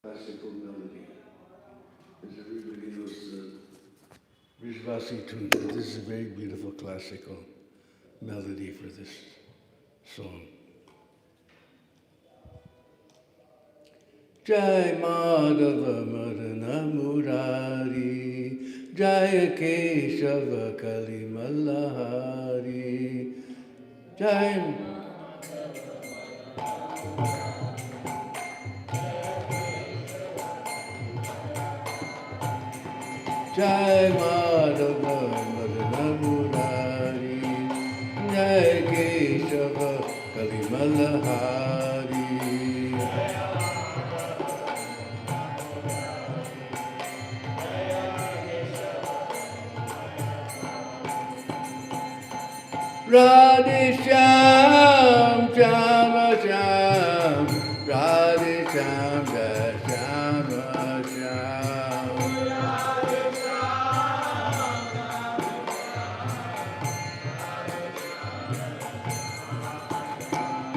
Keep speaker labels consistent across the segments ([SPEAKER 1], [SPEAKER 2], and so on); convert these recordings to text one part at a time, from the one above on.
[SPEAKER 1] classical melody. As everybody knows the Vishvasi tune, but this is a very beautiful classical melody for this song. Jai Madhava Madana Murari, Jai Keshava Kali Malahari, Jai Jai Madhava Madana Murari, Jai Keshava Kali Malahari. Radhe Shyam, Shama Shyam, Radhe Shyam, Jai Shama Shyam.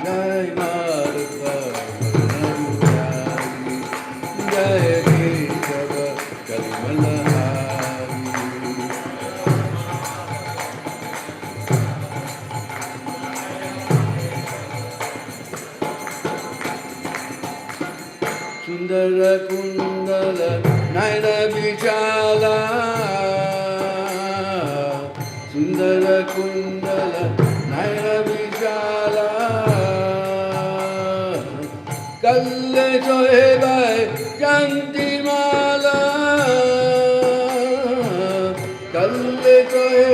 [SPEAKER 1] Jai Madhava Madana Murari, Jai Keshava Kali Malahari. Sundara Kundala Naina Vichala, Sundara Kundala Naina Vichala, Kalle Sohe Bhai Janti Mala, Kalle Sohe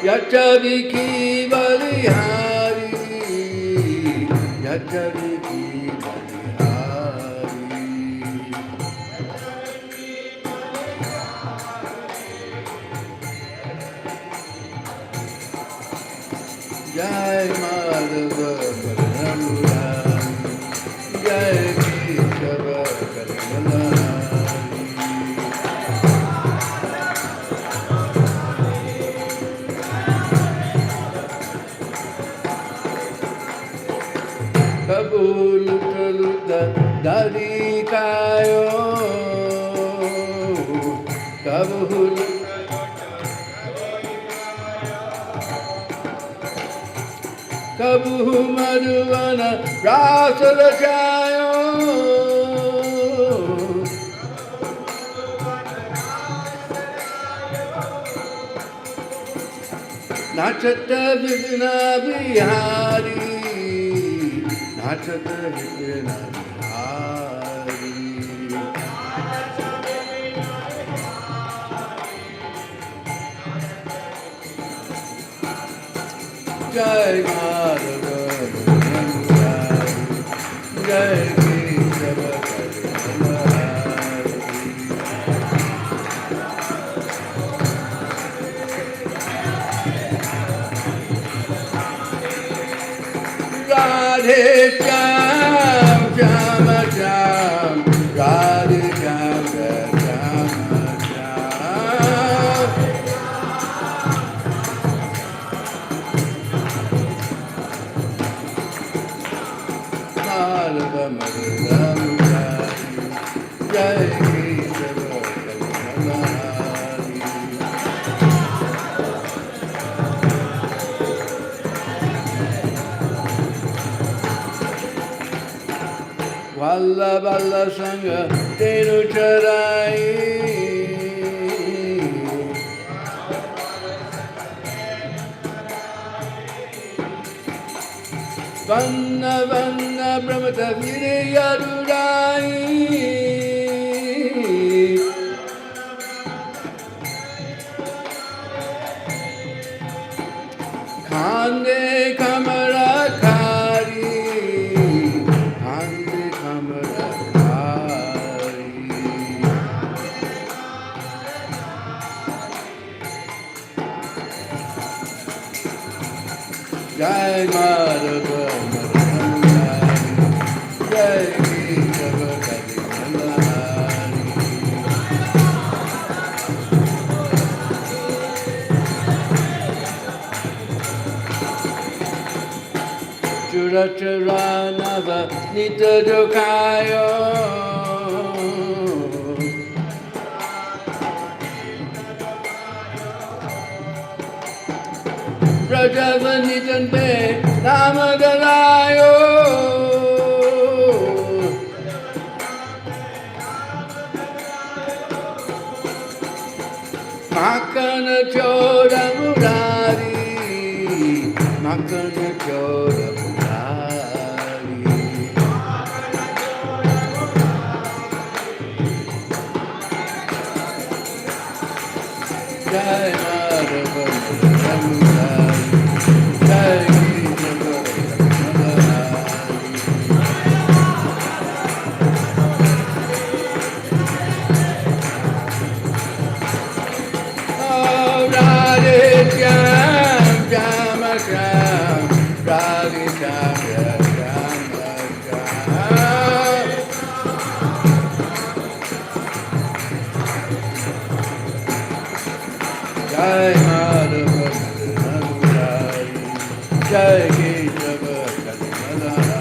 [SPEAKER 1] Yachaviki Balihari, Yachaviki Balihari. Jai Madhava Madana Murari, Jai Keshava Kali Malahari. Kabu luta luta dari kayo, Kabu luta Kabu madhuvana rasa rachayo, Nachata Vipina Bihari, Nachata Vipina Bihari. Jai Madhava Madana Murari, Jai Keshava Kali Malahari. Radhe Shyam, Shama Shyam, Radhe Shyam, Jai Shama Shyam. Madhava Madana Murari, Jai Keshava Kali Malahari. Valla Valla Sangha Tenu Charai, Vanna Vanna Brahmata Viriyadurai, Khande Kamara Kari, Khande Kamara Kari. Jai Madhava Madana Murari, Jai Keshava Kali Malahari. Churacharanava Nita Jokayo Prajavanitante Namagalayo Makana Choda Murari Makana Choda Murari Jai Madhava Murari Jai Madhava Radhe Shyam Shama Shyam Radhe Shyam Shama Shyam Jai Madhava Madhurari Jai Kesava Kalimalari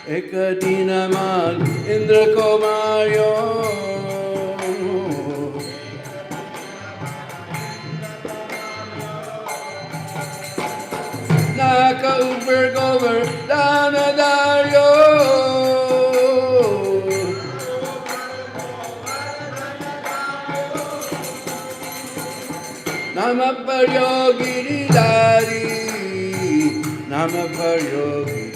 [SPEAKER 1] Eka Deena Man Indra Komaryo Naka Uber Gover Danadaryo Nama Paryo Giridari Nama Paryo Giridari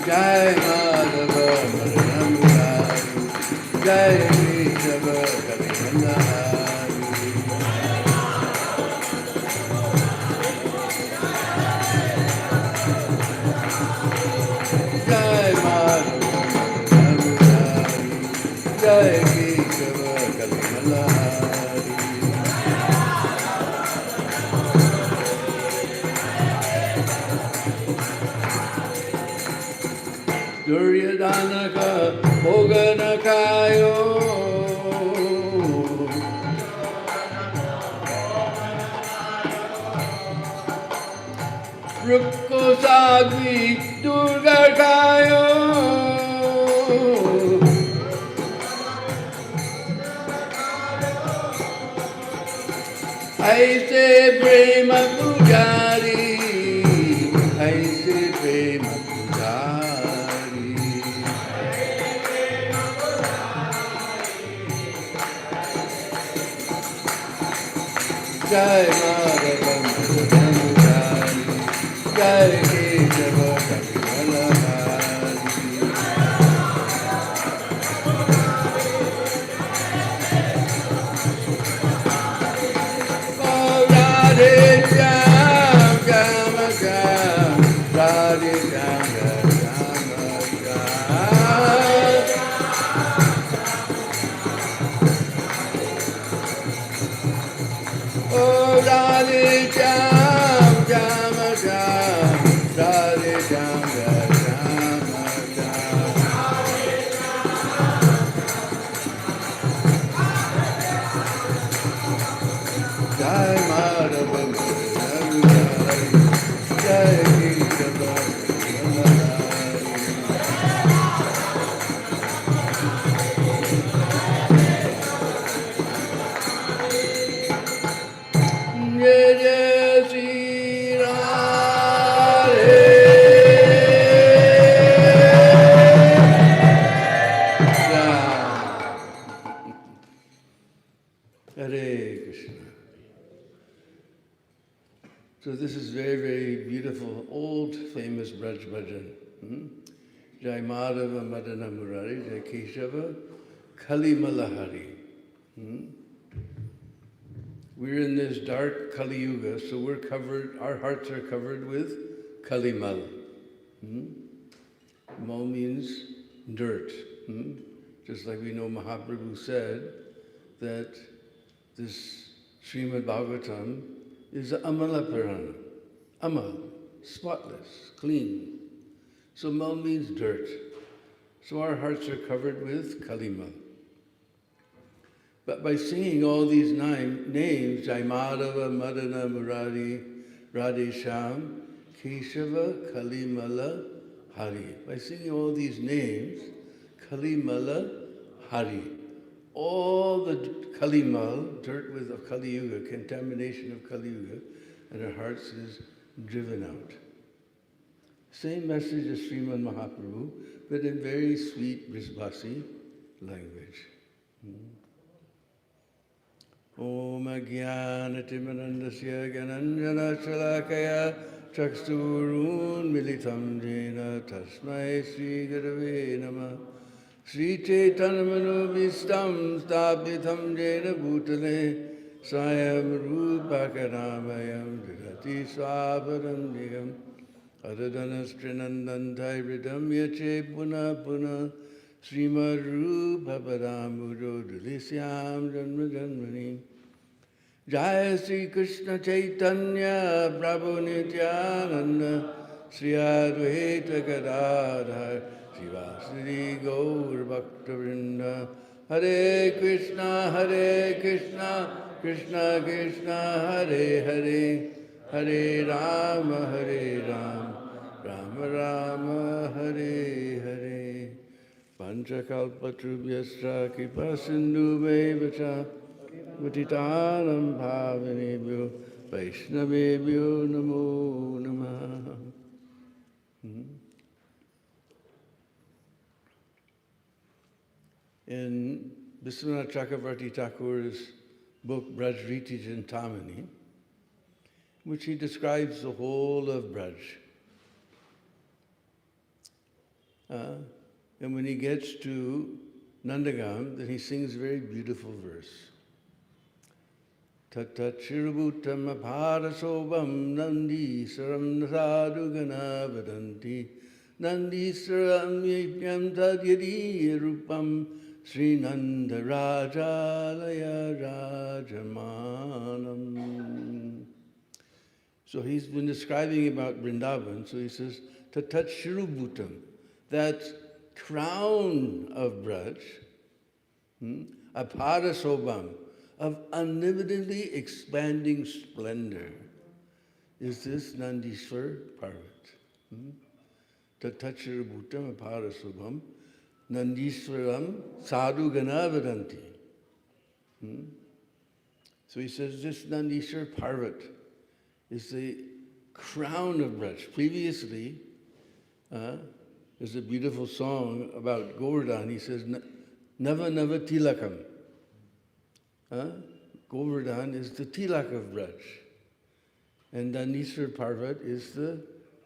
[SPEAKER 1] Jai Madhava Madhurari Jai Kesava Kalimalari Jai Madhava Madhurari Jai Kesava Kalimalari Duryadanaka Bhoganakayo Rukkosagvi Durgakayo Aise Prema Pujari Aise Prema Pujari Jai Madhava Madhurari Jai Kesava Kalimalari Oh Radhe Shyam Shama Shyam Radhe Shyam Shama Shyam Oh Radhe Shyam Shama Shyam Radhe Shyam Shama Shyam Jai Madhava Madhurari Jai Kesava Kalimalari Jai Jai Sri Radhe Hare Krishna. So this is very, very beautiful, old, famous Braj Bhajan. Jai Madhava Madana Murari, Jai Keshava Kali Malahari. We're in this dark Kali Yuga, so we're covered, our hearts are covered with Kali Mal. Mal means dirt. Just like we know Mahaprabhu said that this Srimad Bhagavatam is Amala Purana. Amal, spotless, clean. So mal means dirt. So our hearts are covered with kalimal. But by singing all these names, Jai Madhava, Madana, Murari, Radhe Shyam, Keshava, Kalimala, Hari. By singing all these names, Kalimala, Hari. All the Kalimal, dirt with of Kali Yuga, contamination of Kali Yuga, and our hearts is driven out. Same message as Sriman Mahaprabhu, but in very sweet Brisbasi language. Om Ajnanatimirandasya Gananjana Shalakaya Chakshurun Militam Jena Tasmai Sri Gurave Namah Sri Chaitanya Manobhistam Sthapitam Jena Bhutale Swayam Rupakaramayam Jagati Swaparam Jigam Adadanas Trinandantai Ridam Yache Puna Puna Srimad Rupa Padamuro Dulisyam Janma Janmani Jaya Sri Krishna Chaitanya Prabhu Nityananda Sri Advaita Gadadhar Srivasadi Gaur Bhakta Vrinda Hare Krishna Krishna Krishna Hare Hare Hare Rama Rama Rama Hare Hare Panchakalpatrubhyascha Kripa Sindhubhaivacha Vatitanam Bhavanebhyo Vaishnavebhyo Namo Namah. In Vishwanath Chakravarti Thakur's book Brajriti Chintamani, which he describes the whole of Braj. And when he gets to Nandagam, then he sings a very beautiful verse. Tata chirubhutam aparasobam nandisaram sadhugana vadanti nandisaram yajnam tadyadi rupam Sri Nanda Rajalaya Rajamanam. So he's been describing about Vrindavan, so he says, Tata chirubhutam, that crown of Braj, aparasobam, of unlimitedly expanding splendor, is this Nandishwar Parvat. Tatachirabhutam aparasobam, Nandishwaram sadhu ganavadanti. So he says this Nandishwar Parvat is the crown of Braj. Previously, there's a beautiful song about Govardhan. He says, Nava Nava Tilakam. Govardhan is the tilak of Braj. And Nandishwar Parvat is the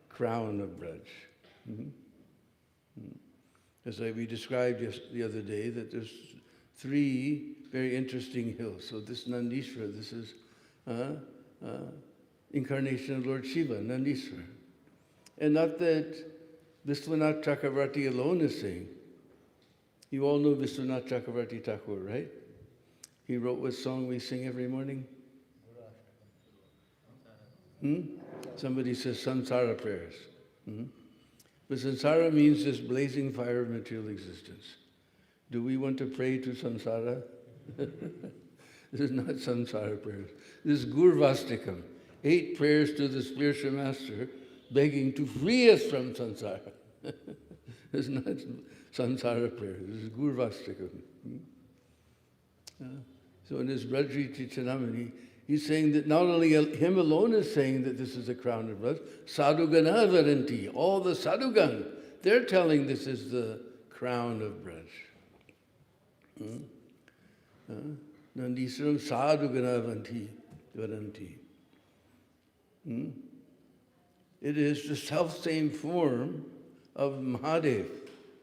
[SPEAKER 1] crown of Braj. As we described the other day, that there's three very interesting hills. So this Nandishwar, this is incarnation of Lord Shiva, Nandishwar. And not that Vishwanath Chakravarti alone is saying. You all know Vishwanath Chakravarti Thakur, right? He wrote what song we sing every morning? Somebody says Samsara prayers. But Samsara means this blazing fire of material existence. Do we want to pray to Samsara? This is not Samsara prayers. This is Gurvastikam, 8 prayers to the spiritual master begging to free us from Samsara. This is not Samsara prayers. This is Gurvastikam. So in his Brajriti Chintamani, he's saying that not only him alone is saying that this is the crown of Braj, Sadhugana Varanti, all the Sadhugan, they're telling this is the crown of Braj. Nandisaram Sadhugana Varanti. It is the self-same form of Mahadev,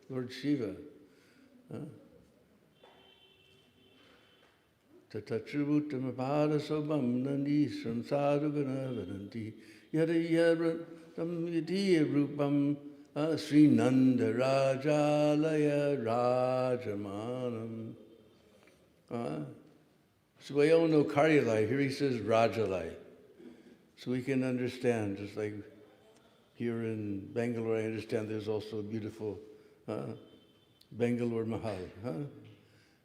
[SPEAKER 1] Lord Shiva. Tatatribhutam aparasobam nandisram sadhugana vadanti yadayaratam yadiya rupam Sri Nanda Rajalaya Rajamanam. So we all know Karyalai. Here he says Rajalai. So we can understand, just like Here in Bangalore, I understand there's also a beautiful Bangalore Mahal.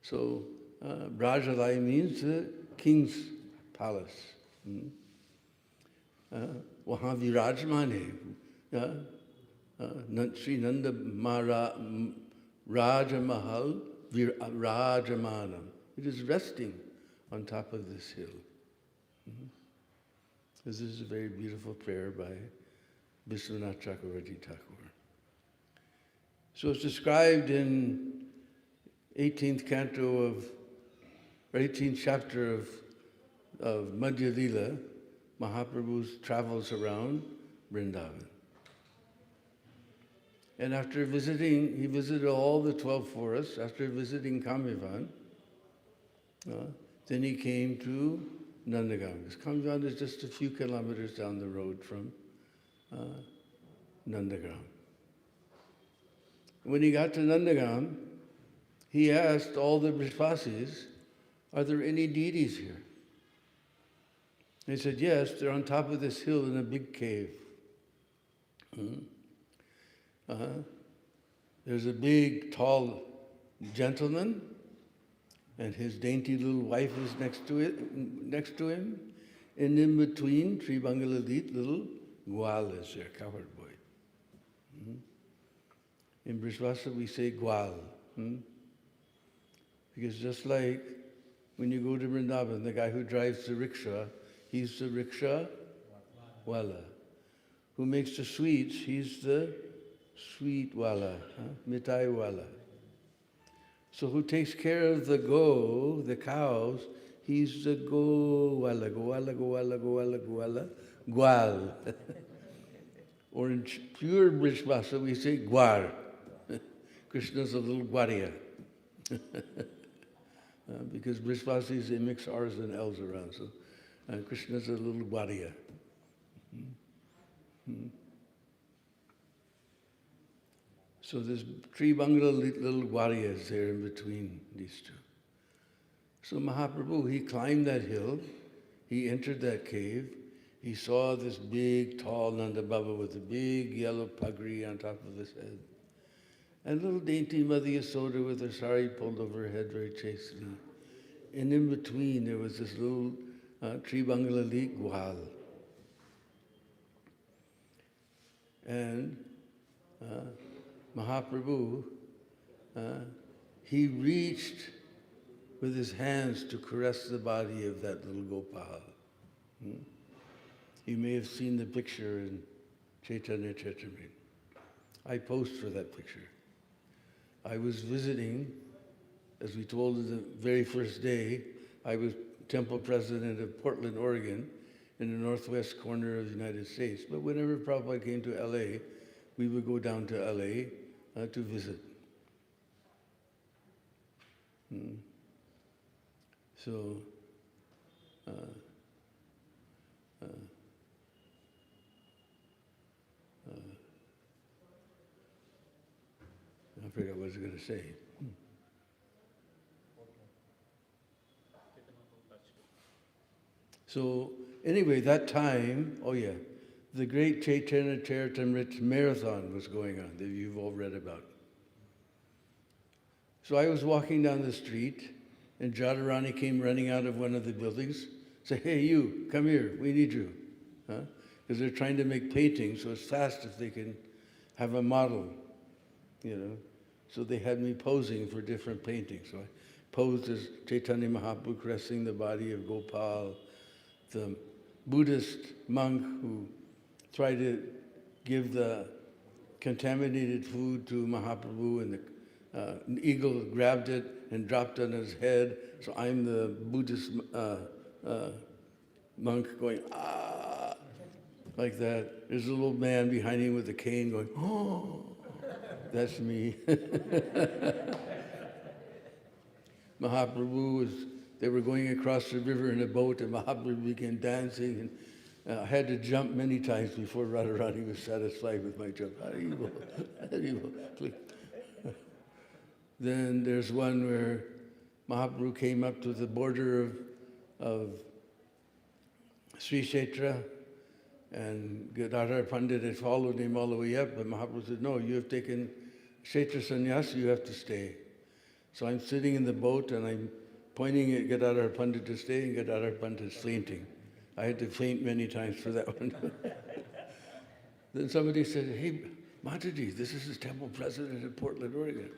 [SPEAKER 1] So Brajalai means the king's palace. वहाँ विराजमान है Sri Nanda Raja Mahal Virajamanam. It is resting on top of this hill. This is a very beautiful prayer by Vishwanath Chakravarti Thakur. So it's described in 18th canto of, or 18th chapter of Madhya Lila, Mahaprabhu's travels around Vrindavan. And after visiting, he visited all the 12 forests. After visiting Kamivan, then he came to Nandagaon. Because Kamivan is just a few kilometers down the road from Nandagaon. When he got to Nandagaon, he asked all the Brishvasis, are there any deities here? They said, yes, they're on top of this hill in a big cave. There's a big, tall gentleman, and his dainty little wife is next to him. And in between, Sri Bangaladeep, little Gwal is there, cowherd boy. In Brishvasa, we say Gwal. Because just like when you go to Vrindavan, the guy who drives the rickshaw, he's the rickshaw wala. Who makes the sweets, he's the sweet wala, mitai wala. So who takes care of the cows, he's the go wala, gwal. Or in pure Brishvasa, we say gwar. Krishna's a little gwariya. Because Brishvasis, they mix R's and L's around, so Krishna's a little gwariya. So this tree bungalow, little gwariya is there in between these two. So Mahaprabhu, he climbed that hill, he entered that cave, he saw this big, tall Nanda Baba with a big yellow pagri on top of his head. And little dainty Mother Yasoda with her sari pulled over her head very chastely. And in between there was this little tree bungalow gwal. And Mahaprabhu, he reached with his hands to caress the body of that little Gopal. You may have seen the picture in Chaitanya Charitamrita. I posed for that picture. I was visiting, as we told in the very first day, I was temple president of Portland, Oregon, in the northwest corner of the United States. But whenever Prabhupada came to LA, we would go down to LA to visit. So, I forgot what I was going to say. So anyway, that time, the great Chaitanya Charitamrita marathon was going on that you've all read about. So I was walking down the street, and Jadharani came running out of one of the buildings, said, hey, you, come here, we need you. Because they're trying to make paintings, so it's fast if they can have a model, So they had me posing for different paintings. So I posed as Chaitanya Mahaprabhu caressing the body of Gopal, the Buddhist monk who tried to give the contaminated food to Mahaprabhu, and an eagle grabbed it and dropped it on his head. So I'm the Buddhist monk going, ah, like that. There's a little man behind him with a cane going, oh, that's me. Mahaprabhu they were going across the river in a boat, and Mahaprabhu began dancing, and I had to jump many times before Radharani was satisfied with my jump. Click. Then there's one where Mahaprabhu came up to the border of Sri Kshetra, And Gadadhar Pandit had followed him all the way up, but Mahaprabhu said, no, you have taken Kshetra Sannyas, you have to stay. So I'm sitting in the boat and I'm pointing at Gadadhar Pandit to stay, and Gadadhar Pandit is fainting. I had to faint many times for that one. Then somebody said, hey, Mataji, this is his temple president of Portland, Oregon.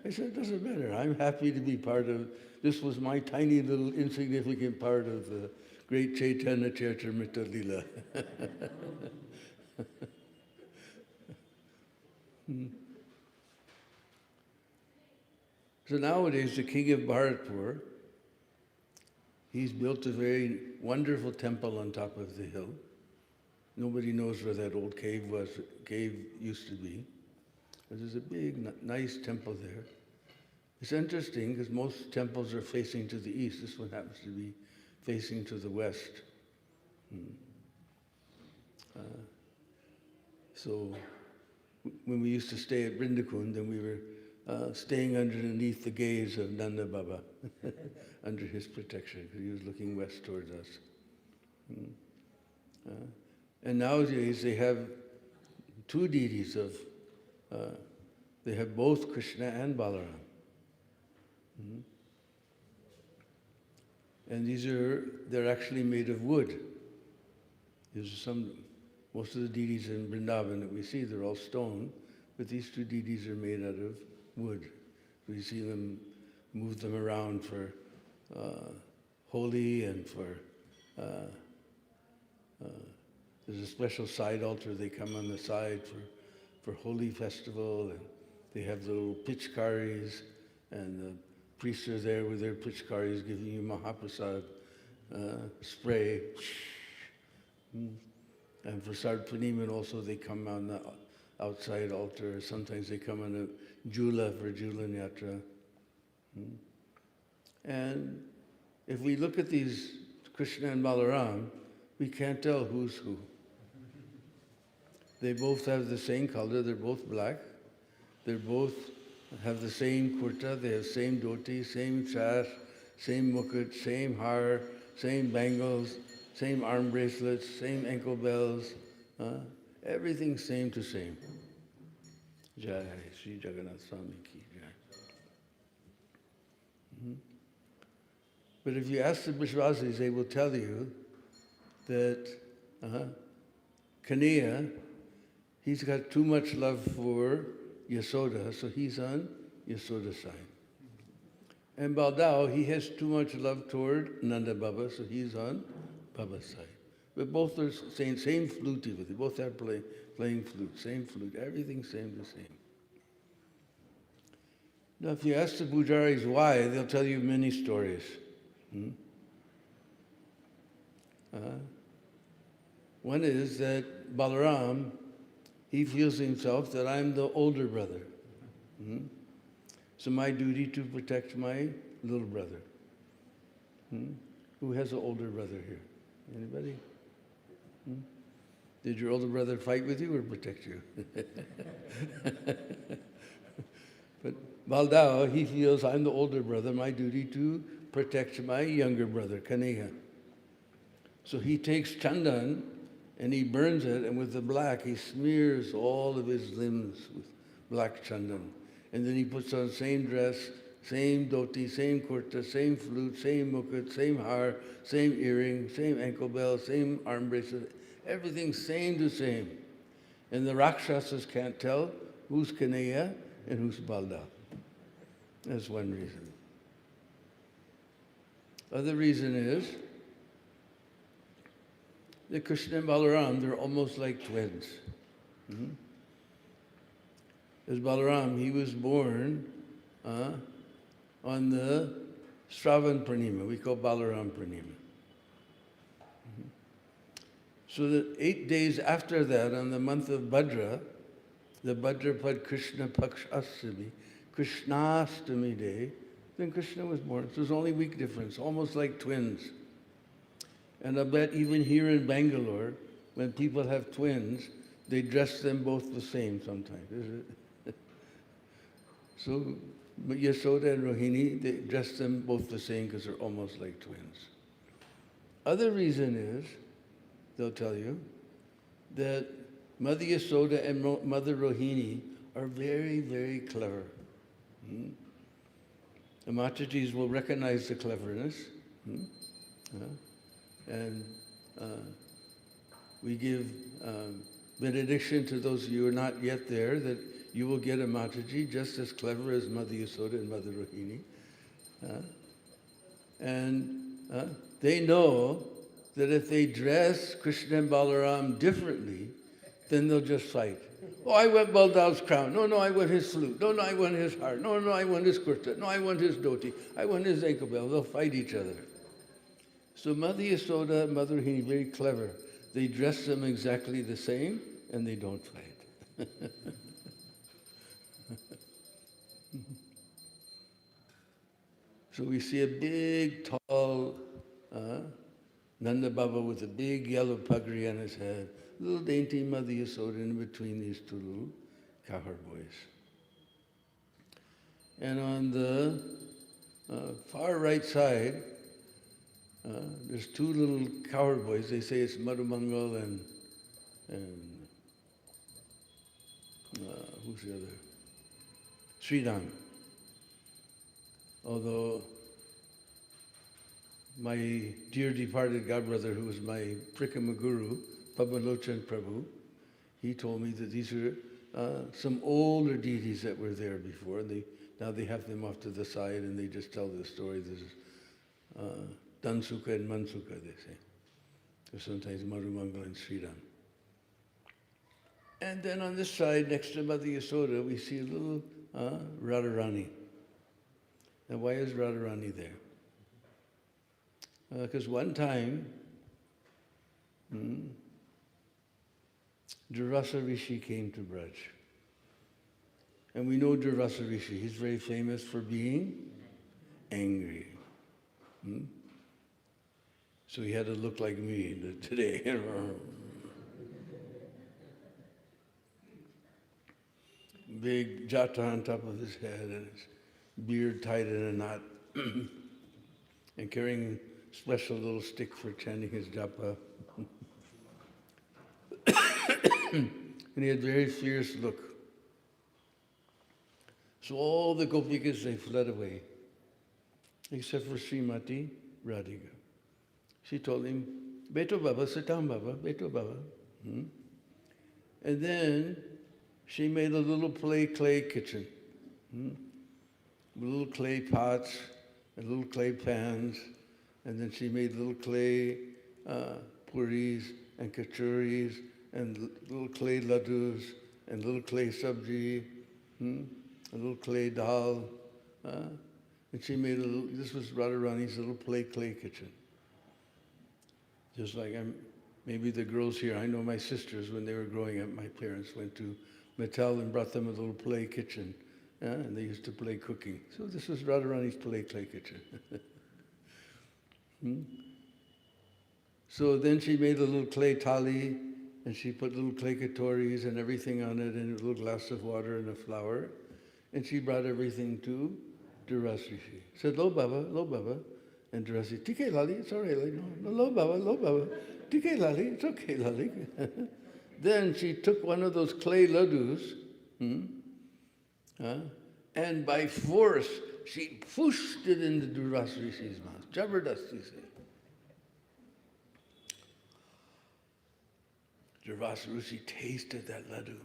[SPEAKER 1] I said, it doesn't matter. I'm happy to be part of, this was my tiny little insignificant part of the great Chaitanya Charitamrita Leela. So nowadays, the king of Bharatpur, he's built a very wonderful temple on top of the hill. Nobody knows where that old cave used to be. But there's a big, nice temple there. It's interesting because most temples are facing to the east. This one happens to be facing to the west. So when we used to stay at Vrindavan, then we were staying underneath the gaze of Nanda Baba, under his protection, because he was looking west towards us. And nowadays they have two deities of, they have both Krishna and Balaram. And they're actually made of wood. Most of the deities in Vrindavan that we see, they're all stone, but these two deities are made out of wood. We see them, move them around for Holi and for, there's a special side altar, they come on the side for Holi festival, and they have the little pitchkaris, and the priests are there with their pitchkaris giving you Mahaprasad spray. And for Sarpaniman also they come on the outside altar. Sometimes they come on a Jula for Julan Yatra. And if we look at these Krishna and Balaram, we can't tell who's who. They both have the same color, they're both black. They both have the same kurta, they have same dhoti, same chas, same mukut, same har, same bangles, same arm bracelets, same ankle bells, everything same to same. Jai Sri Jagannath Swami ki jai. But if you ask the Vishwasis, they will tell you that Kanhaiya, he's got too much love for Yasoda, so he's on Yasoda's side. And Baldao, he has too much love toward Nanda Baba, so he's on Baba's side. But both are saying same flute with it. Both are playing flute, same flute, everything same to same. Now, if you ask the pujaris why, they'll tell you many stories. One is that Balaram, he feels himself that I'm the older brother. So my duty to protect my little brother. Who has an older brother here? Anybody? Did your older brother fight with you or protect you? But Baldao, he feels I'm the older brother, my duty to protect my younger brother, Kanhaiya. So he takes chandan and he burns it, and with the black, he smears all of his limbs with black chandan. And then he puts on same dress, same dhoti, same kurta, same flute, same mukut, same har, same earring, same ankle bell, same arm bracelet, everything same to same. And the Rakshasas can't tell who's Kanhaiya and who's Baldao. That's one reason. Other reason is that Krishna and Balaram, they're almost like twins. As Balaram, he was born on the Shravan Purnima. We call Balaram Purnima. So that 8 days after that, on the month of Bhadra, the Bhadrapad Krishna Pakshastami, Krishnastami day, then Krishna was born. So there's only a week difference, almost like twins. And I bet even here in Bangalore, when people have twins, they dress them both the same sometimes, is it? So Yasoda and Rohini, they dress them both the same because they're almost like twins. Other reason is, they'll tell you, that Mother Yasoda and Mother Rohini are very, very clever. The Matajis will recognize the cleverness. And we give benediction to those of you who are not yet there, that you will get a Mataji just as clever as Mother Yasoda and Mother Rohini. And they know that if they dress Krishna and Balaram differently, then they'll just fight. Oh, I want Baldav's crown. No, I want his flute. No, I want his harp. No, I want his kurta. No, I want his dhoti. I want his ankle bell. They'll fight each other. So Mother Yasoda and Mother Rohini, very clever. They dress them exactly the same, and they don't fight. So we see a big, tall Nanda Baba with a big yellow pugri on his head, little dainty Mother Yasoda in between these two little cowherd boys. And on the far right side, there's two little cowherd boys. They say it's Madhumangal and who's the other? Sridham. Although my dear departed godbrother, who was my Prikama Guru, Padmalochan Prabhu, he told me that these are some older deities that were there before, and now they have them off to the side and they just tell the story. This is Dansuka and Mansuka, they say. Or sometimes Madhumangal and Sridham. And then on this side, next to Mother Yasoda, we see a little Radharani. Now, why is Radharani there? Because one time, Durvasa Rishi came to Braj. And we know Durvasa Rishi. He's very famous for being angry. So he had to look like me today. Big jata on top of his head and his beard tied in a knot and carrying a special little stick for chanting his japa. And he had a very fierce look. So all the gopikas, they fled away, except for Srimati Radhika. She told him, Beto Baba, sit down Baba, Beto Baba. And then she made a little clay kitchen. Little clay pots and little clay pans. And then she made little clay puris and kachuris and little clay laddus and little clay sabji, a little clay dal. And she made this was Radharani's little clay kitchen. Just like maybe the girls here, I know my sisters, when they were growing up, my parents went to Mattel and brought them a little play kitchen. And they used to play cooking. So this was Radharani's clay kitchen. So then she made a little clay thali, and she put little clay katoris and everything on it, and a little glass of water and a flower. And she brought everything to Durvasa Rishi. Said, Lo Baba. And Durvasa, Tike Lali, it's all right. No, Lo Baba. Tike Lali, it's okay, Lali. Then she took one of those clay laddus, and by force, she pushed it into Durvasa Rishi's mouth. Jabardasti said. Durvasa Rishi tasted that laddu.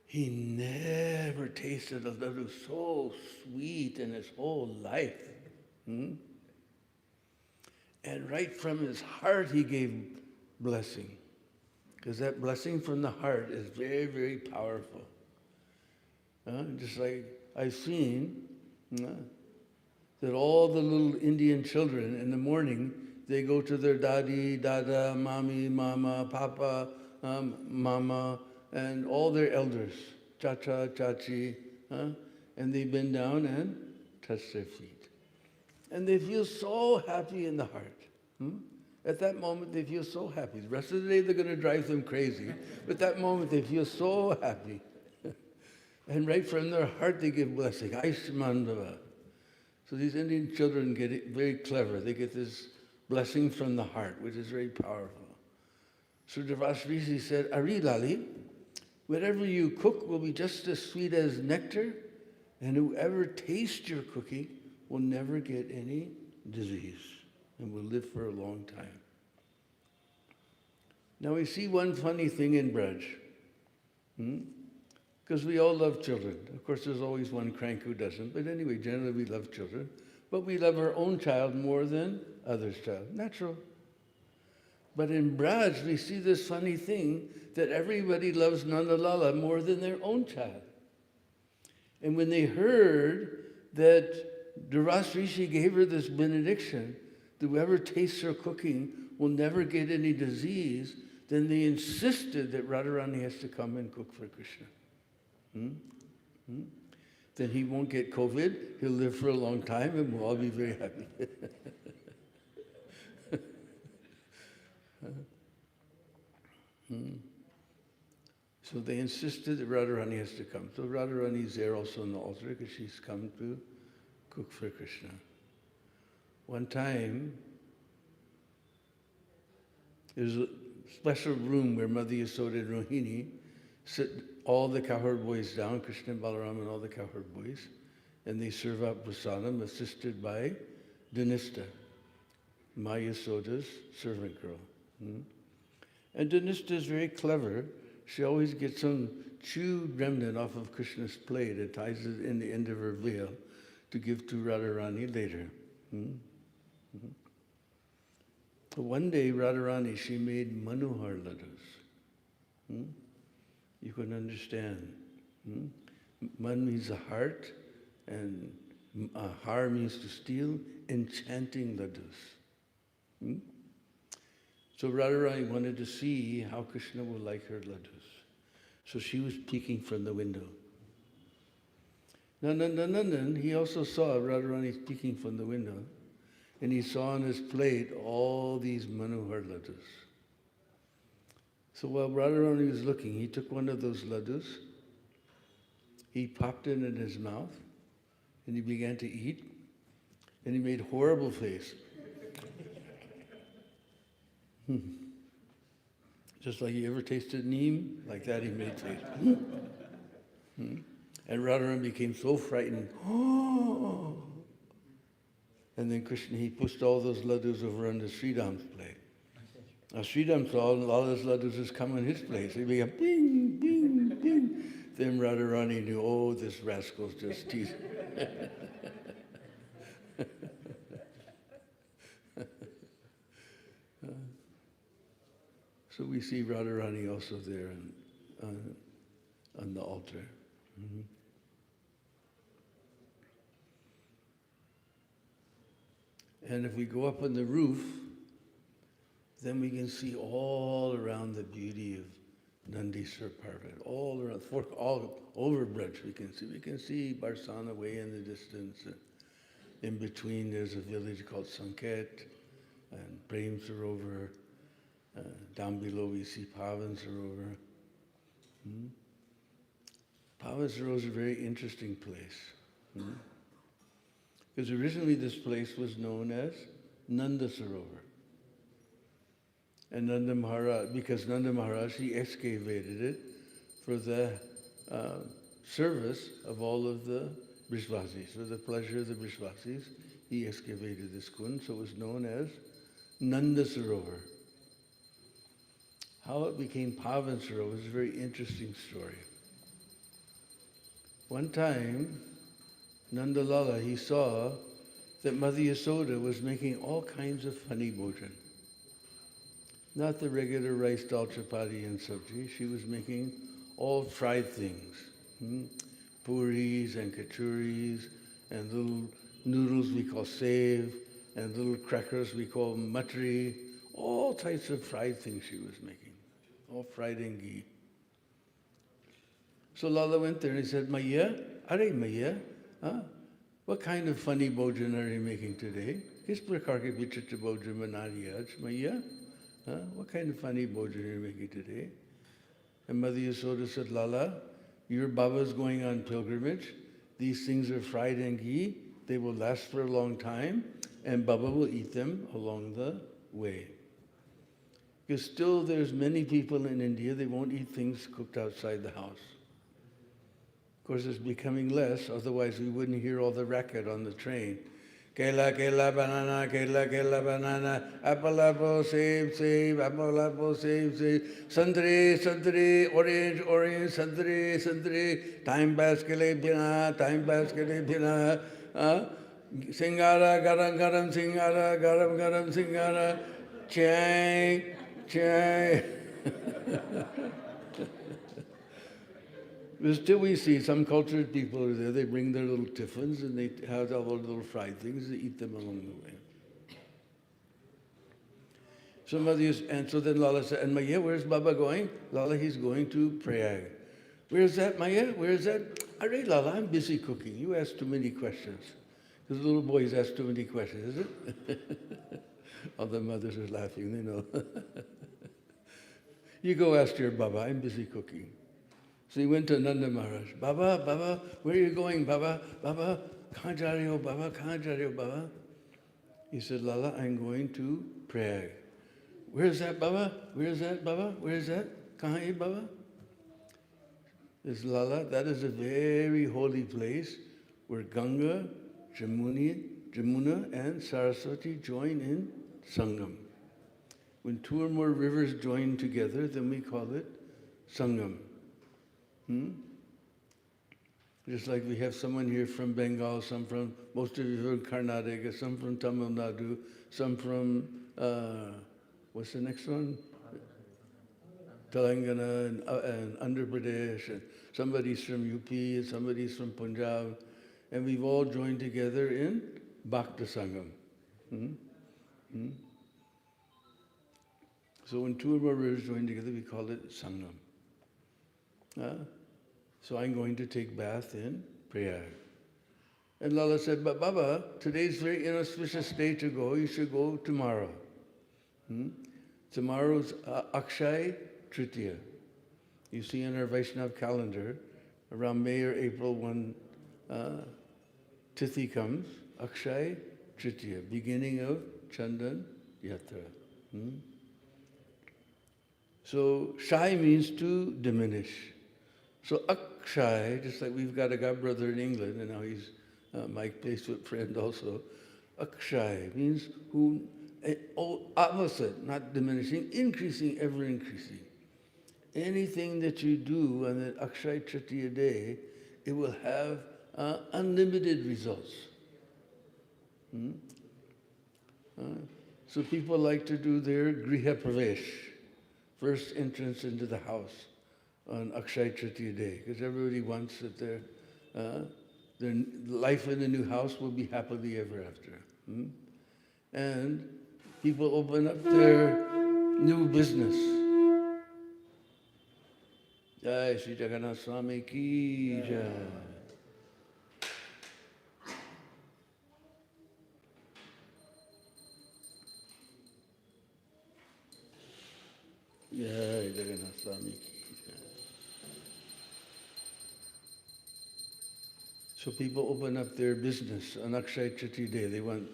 [SPEAKER 1] He never tasted a laddu so sweet in his whole life. And right from his heart, he gave blessing. Because that blessing from the heart is very, very powerful. Just like I've seen that all the little Indian children in the morning, they go to their daddy, dada, mommy, mama, papa, mama, and all their elders, chacha, chachi, and they bend down and touch their feet. And they feel so happy in the heart. At that moment, they feel so happy. The rest of the day, they're going to drive them crazy. But that moment, they feel so happy. And right from their heart, they give blessing. Aishman Baba. So these Indian children get very clever. They get this blessing from the heart, which is very powerful. So Devasrishi said, Ari Lali, whatever you cook will be just as sweet as nectar, and whoever tastes your cooking will never get any disease and will live for a long time. Now we see one funny thing in Braj. Because we all love children. Of course, there's always one crank who doesn't. But anyway, generally we love children. But we love our own child more than others' child. Natural. But in Braj, we see this funny thing that everybody loves Nanda Lala more than their own child. And when they heard that Duras Rishi gave her this benediction, that whoever tastes her cooking will never get any disease, then they insisted that Radharani has to come and cook for Krishna. Then he won't get COVID, he'll live for a long time, and we'll all be very happy. So they insisted that Radharani has to come. So Radharani is there also on the altar because she's come to cook for Krishna. One time, there's a special room where Mother Yasoda and Rohini sit all the cowherd boys down, Krishna and Balaram and all the cowherd boys, and they serve up prasadam assisted by Dhanista, Ma Yasoda's servant girl. And Dhanista is very clever. She always gets some chewed remnant off of Krishna's plate and ties it in the end of her veil to give to Radharani later. One day, Radharani, she made Manohar laddus. You can understand. Man means the heart, and har means to steal, enchanting laddus. So Radharani wanted to see how Krishna would like her laddus. So she was peeking from the window. Nandan, he also saw Radharani peeking from the window, and he saw on his plate all these Manohar laddus. So while Radharani was looking, he took one of those laddus, he popped it in his mouth, and he began to eat, and he made a horrible face. Just like you ever tasted neem, like that he made face. And Radharani became so frightened. And then Krishna, he pushed all those laddus over on the Sridham's plate. Now Sridham saw all those laddus just come in his place. He began bing, bing, bing. Then Radharani knew, oh, this rascal's just teasing. So we see Radharani also there on the altar. And if we go up on the roof, then we can see all around the beauty of Nandiswar Parvat, all around, all over Braj we can see. We can see Barsana way in the distance. In between there's a village called Sanket and Prem Sarovar. Down below we see Pavan Sarovar. Pavan Sarovar is a very interesting place. Because originally this place was known as Nanda Sarovar. And Nanda Maharaj, because Nanda Maharaj, he excavated it for the service of all of the Brishvasis. For the pleasure of the Brishvasis, he excavated this kund, so it was known as Nanda Sarovar. How it became Pavan Sarovar is a very interesting story. One time, Nanda Lala, he saw that Mother Yasoda was making all kinds of funny bhojan. Not the regular rice, dal, chapati, and sabji. She was making all fried things. Puris and kachuris, and little noodles we call save, and little crackers we call matri. All types of fried things she was making. All fried in ghee. So Lala went there and he said, Maya, are Maya, what kind of funny bhojan are you making today? Kis prakar ke vichitra bhojan bana rahi aaj, Maya? What kind of funny bhojan are you making today? And Mother Yasoda said, Lala, your Baba's going on pilgrimage. These things are fried in ghee. They will last for a long time, and Baba will eat them along the way. Because still there's many people in India, they won't eat things cooked outside the house. Of course, it's becoming less, otherwise we wouldn't hear all the racket on the train. Kela, kela, banana, apple, apple, save, apple, apple, save, santri, santri, orange, santri, time pass ke liye bhina, singara, garam, singara, chang. But still we see some cultured people are there, they bring their little tiffins and they have all the little fried things, they eat them along the way. So then Lala said, and Maya, where's Baba going? Lala, he's going to Prayag. Where's that, Maya? Where's that? Alright, Lala, I'm busy cooking. You ask too many questions. Because little boys ask too many questions, is it? All the mothers are laughing, they know. You go ask your Baba, I'm busy cooking. So he went to Nanda Maharaj. Baba, where are you going, Baba? Baba, kahan ja rahe ho, Baba, kahan ja rahe ho, Baba? He said, Lala, I'm going to Prayag. Where's that, Baba? Where's that, Baba? Where's that? Kahan hai, Baba? This Lala, that is a very holy place where Ganga, Jamuna and Saraswati join in Sangam. When two or more rivers join together, then we call it Sangam. Just like we have someone here from Bengal, some from, most of you from Karnataka, some from Tamil Nadu, some from, what's the next one? Telangana and Andhra Pradesh, and somebody's from UP, and somebody's from Punjab, and we've all joined together in Bhakta Sangam. So when two or more rivers join together, we call it Sangam. So I'm going to take bath in Prayag. And Lala said, but Baba, today's very inauspicious day to go, you should go tomorrow. Tomorrow's Akshay Tritiya. You see in our Vaishnav calendar, around May or April when Tithi comes, Akshay Tritiya, beginning of Chandan Yatra. So Shai means to diminish. So Akshay, just like we've got a godbrother in England, and now he's my Facebook friend also, Akshay means who, opposite, not diminishing, increasing, ever increasing. Anything that you do on the Akshay Tritiya day, it will have unlimited results. So people like to do their Griha Pravesh, first entrance into the house on Akshay Tritiya day, because everybody wants that their life in the new house will be happily ever after. And people open up their new business. Jai Shri Jagannath Swami Ki Jai. Jai Jagannath Swami Ki. So people open up their business on Akshay Tritiya day. They want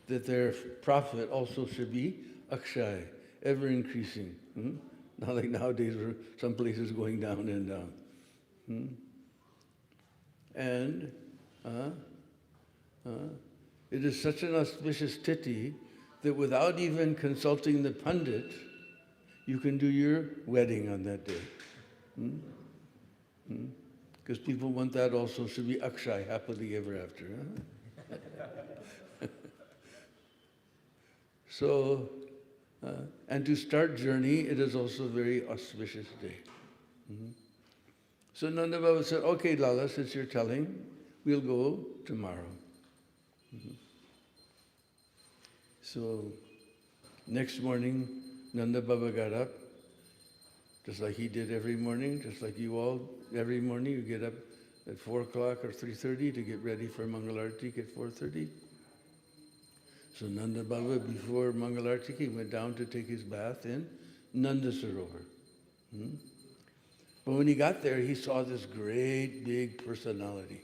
[SPEAKER 1] that their profit also should be Akshay, ever increasing. Not like nowadays where some places going down and down. And it is such an auspicious tithi that without even consulting the Pandit, you can do your wedding on that day. Because people want that also should be Akshay, happily ever after. So, and to start journey, it is also a very auspicious day. So Nanda Baba said, okay, Lala, since you're telling, we'll go tomorrow. So next morning, Nanda Baba got up, just like he did every morning, just like you all, every morning you get up at 4 o'clock or 3:30 to get ready for Mangalartik at 4:30. So Nanda Baba, before Mangalartik, he went down to take his bath in Nanda Sarovar. But when he got there, he saw this great big personality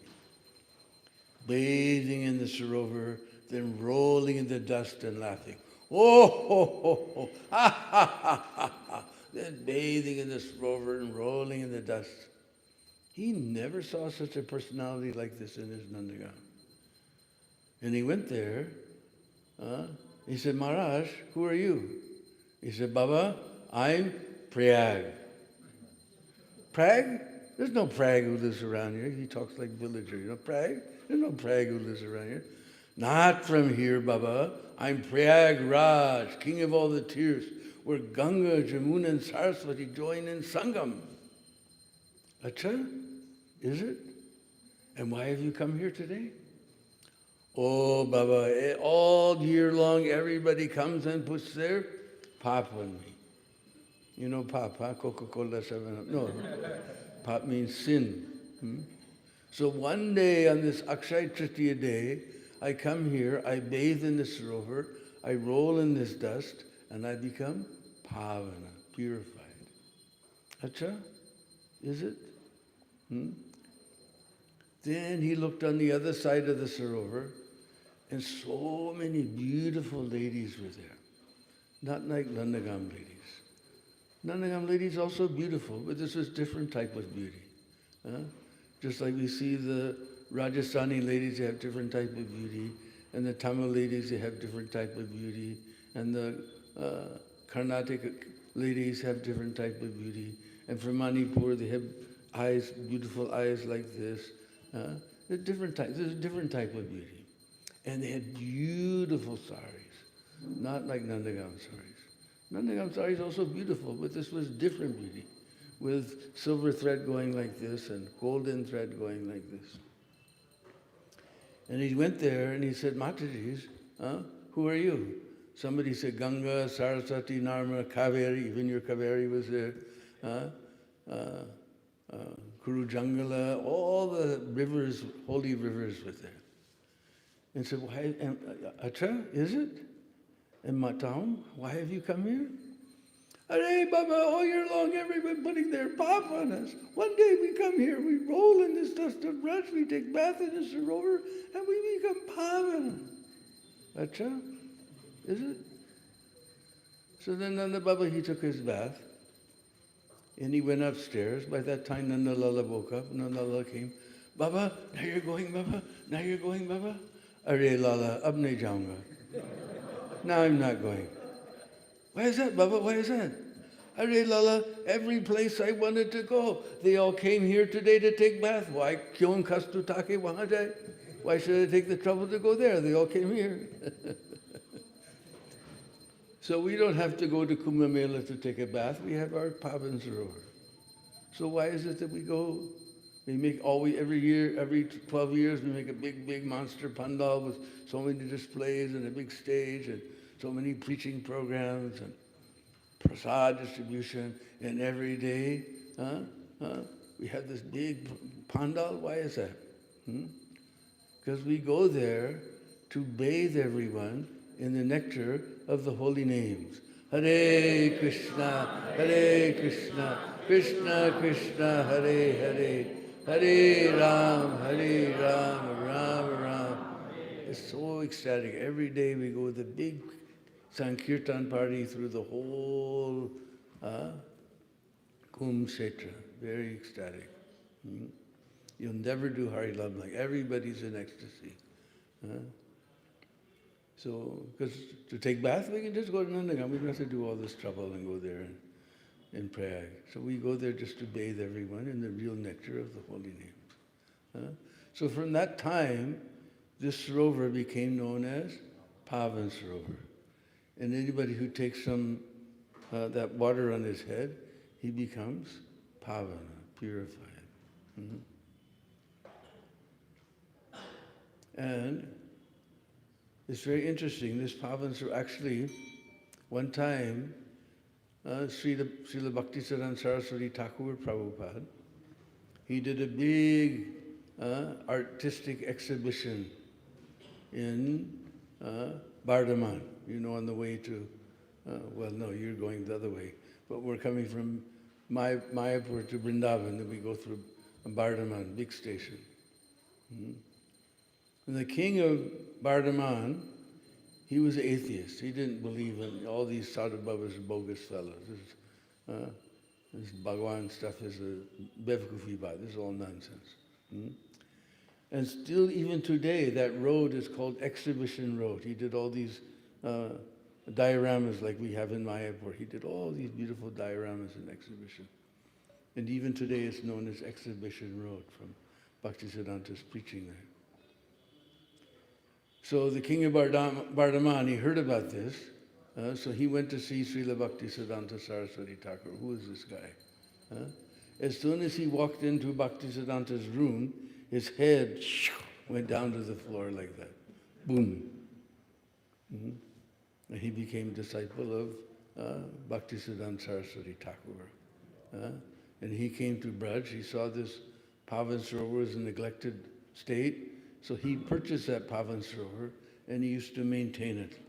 [SPEAKER 1] bathing in the Sarovar, then rolling in the dust and laughing. Oh, ho, ho, ho. Ha, ha, ha, ha, ha. Then bathing in the Sarovar and rolling in the dust. He never saw such a personality like this in his Nandagam. And he went there. He said, Maharaj, who are you? He said, Baba, I'm Prayag. Prag? There's no Prag who lives around here. He talks like villager. You know, Prag? There's no Prag who lives around here. Not from here, Baba. I'm Prayag Raj, king of all the tears, where Ganga, Jamuna, and Saraswati join in Sangam. Acha? Is it? And why have you come here today? Oh, Baba, all year long, everybody comes and puts their pop on me. You know pop, huh? Coca-Cola 7 Up. No, pop means sin. So one day on this Akshay Tritiya day, I come here, I bathe in the Sarovar, I roll in this dust, and I become pavana, purified. Acha? Is it? Then he looked on the other side of the Sarovar, and so many beautiful ladies were there. Not like Nandagam ladies. Nandagam ladies also beautiful, but this was different type of beauty. Just like we see the Rajasthani ladies, they have different type of beauty, and the Tamil ladies, they have different type of beauty, and the Karnataka ladies have different type of beauty, and from Manipur, they have eyes, beautiful eyes like this. There's different types. There's a different type of beauty. And they had beautiful saris, not like Nandagam saris. Nandagam saris is also beautiful, but this was different beauty, with silver thread going like this and golden thread going like this. And he went there and he said, Mataji's, who are you? Somebody said, Ganga, Saraswati, Narma, Kaveri, even your Kaveri was there. Kuru Jangala, all the rivers, holy rivers were there. And said, why, Acha, is it? And Matam, why have you come here? Arey Baba, all year long everyone putting their pop on us. One day we come here, we roll in this dust of brush, we take bath in the Sarovar, and we become pavana. Acha, is it? So then Nanda Baba, he took his bath, and he went upstairs. By that time Nanda Lala woke up, Nanda Lala came, Baba, now you're going, Baba, now you're going, Baba. Arey Lala, ab nahi jaunga. Now I'm not going. Why is that, Baba? Why is that? Arey Lala, every place I wanted to go, they all came here today to take bath. Why? Kyon kastu take wahan jaye? Why should I take the trouble to go there? They all came here. So we don't have to go to Kumbh Mela to take a bath. We have our Pavan Sarovar. So why is it that we go? We make every year, every 12 years, we make a big monster pandal with so many displays and a big stage and so many preaching programs and prasad distribution. And every day, we have this big pandal. Why is that? Because we go there to bathe everyone in the nectar of the holy names. Hare Krishna, Krishna Krishna, Hare Hare, Hare Ram, Ram Ram. It's so ecstatic. Every day we go with a big Sankirtan party through the whole Kumbh Kshetra. Very ecstatic. You'll never do Hari Love like everybody's in ecstasy. So, because to take bath, we can just go to Nandagam. We don't have to do all this trouble and go there in Prayag. So we go there just to bathe everyone in the real nectar of the holy names. So from that time, this Sarovar became known as Pavan Sarovar. And anybody who takes some that water on his head, he becomes Pavana, purified. And it's very interesting. This Pavan Sarovar, actually, one time, Srila Bhaktisiddhanta Saraswati Thakur Prabhupada, he did a big artistic exhibition in Bardhaman, on the way to, well, no, you're going the other way, but we're coming from Mayapur to Vrindavan, then we go through Bardhaman, big station. And the king of Bardhaman, he was an atheist. He didn't believe in all these sadhu babas are bogus fellows. This Bhagwan stuff is a bevkufi baat. This is all nonsense. And still, even today, that road is called Exhibition Road. He did all these dioramas like we have in Mayapur. He did all these beautiful dioramas in exhibition. And even today it's known as Exhibition Road from Bhaktisiddhanta's preaching there. So the king of Bardhaman, he heard about this, so he went to see Srila Bhaktisiddhanta Saraswati Thakur. Who is this guy? As soon as he walked into Bhaktisiddhanta's room, his head went down to the floor like that. Boom. And he became disciple of Bhaktisiddhanta Saraswati Thakur. And he came to Braj. He saw this Pavan Sarovar was a neglected state, so he purchased that Pavan Sarovar and he used to maintain it.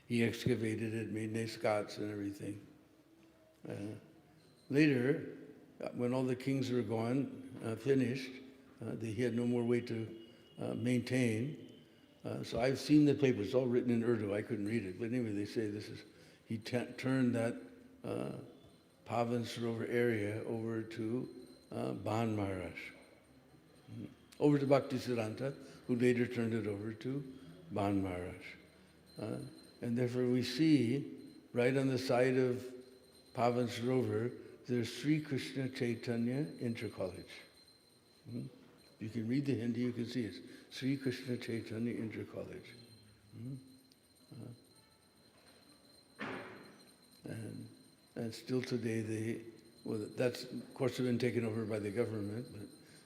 [SPEAKER 1] He excavated it, made nice ghats and everything. Later, when all the kings were gone, finished, he had no more way to maintain. So I've seen the papers, it's all written in Urdu, I couldn't read it. But anyway, they say he turned that Pavan Sarovar area over to Ban Maharaj. Over to Bhaktisiddhanta, who later turned it over to Ban Maharaj. And therefore we see, right on the side of Pavan Sarovar, there's Sri Krishna Chaitanya Inter-College. You can read the Hindi, you can see it. Sri Krishna Chaitanya Inter-College. And still today, that's of course been taken over by the government,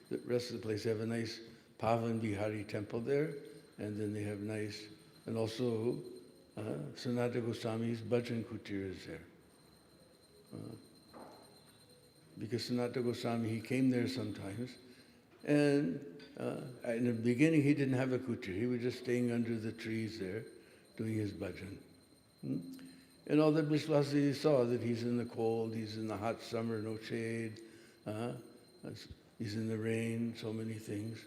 [SPEAKER 1] but the rest of the place, they have a nice Pavan Bihari temple there, and then they have nice, and also Sanatana Goswami's Bhajan Kutir is there. Because Sanatana Goswami, he came there sometimes, and in the beginning he didn't have a kutir. He was just staying under the trees there, doing his bhajan. And all the Vishwasis saw that he's in the cold, he's in the hot summer, no shade, he's in the rain, so many things.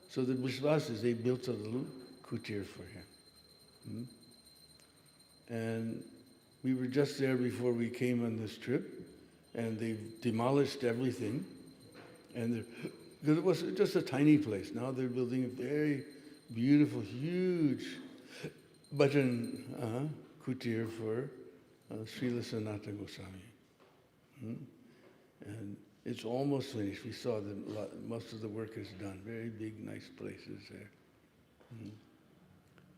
[SPEAKER 1] So the Vishwasis, they built a little kutir for him. And we were just there before we came on this trip, and they've demolished everything. And because it was just a tiny place. Now they're building a very beautiful, huge bhajan kutir for Srila Sanatana Goswami. And it's almost finished. We saw that most of the work is done. Very big, nice places there.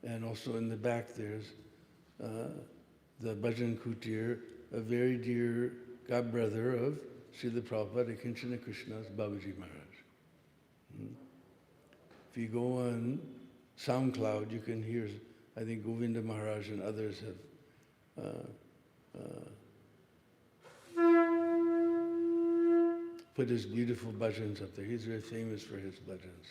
[SPEAKER 1] And also in the back there's the bhajan kutir, a very dear godbrother of Srila Prabhupada, Kinchana Krishna's Babaji Maharaj. If you go on SoundCloud, you can hear, I think Govinda Maharaj and others have put his beautiful bhajans up there. He's very famous for his bhajans.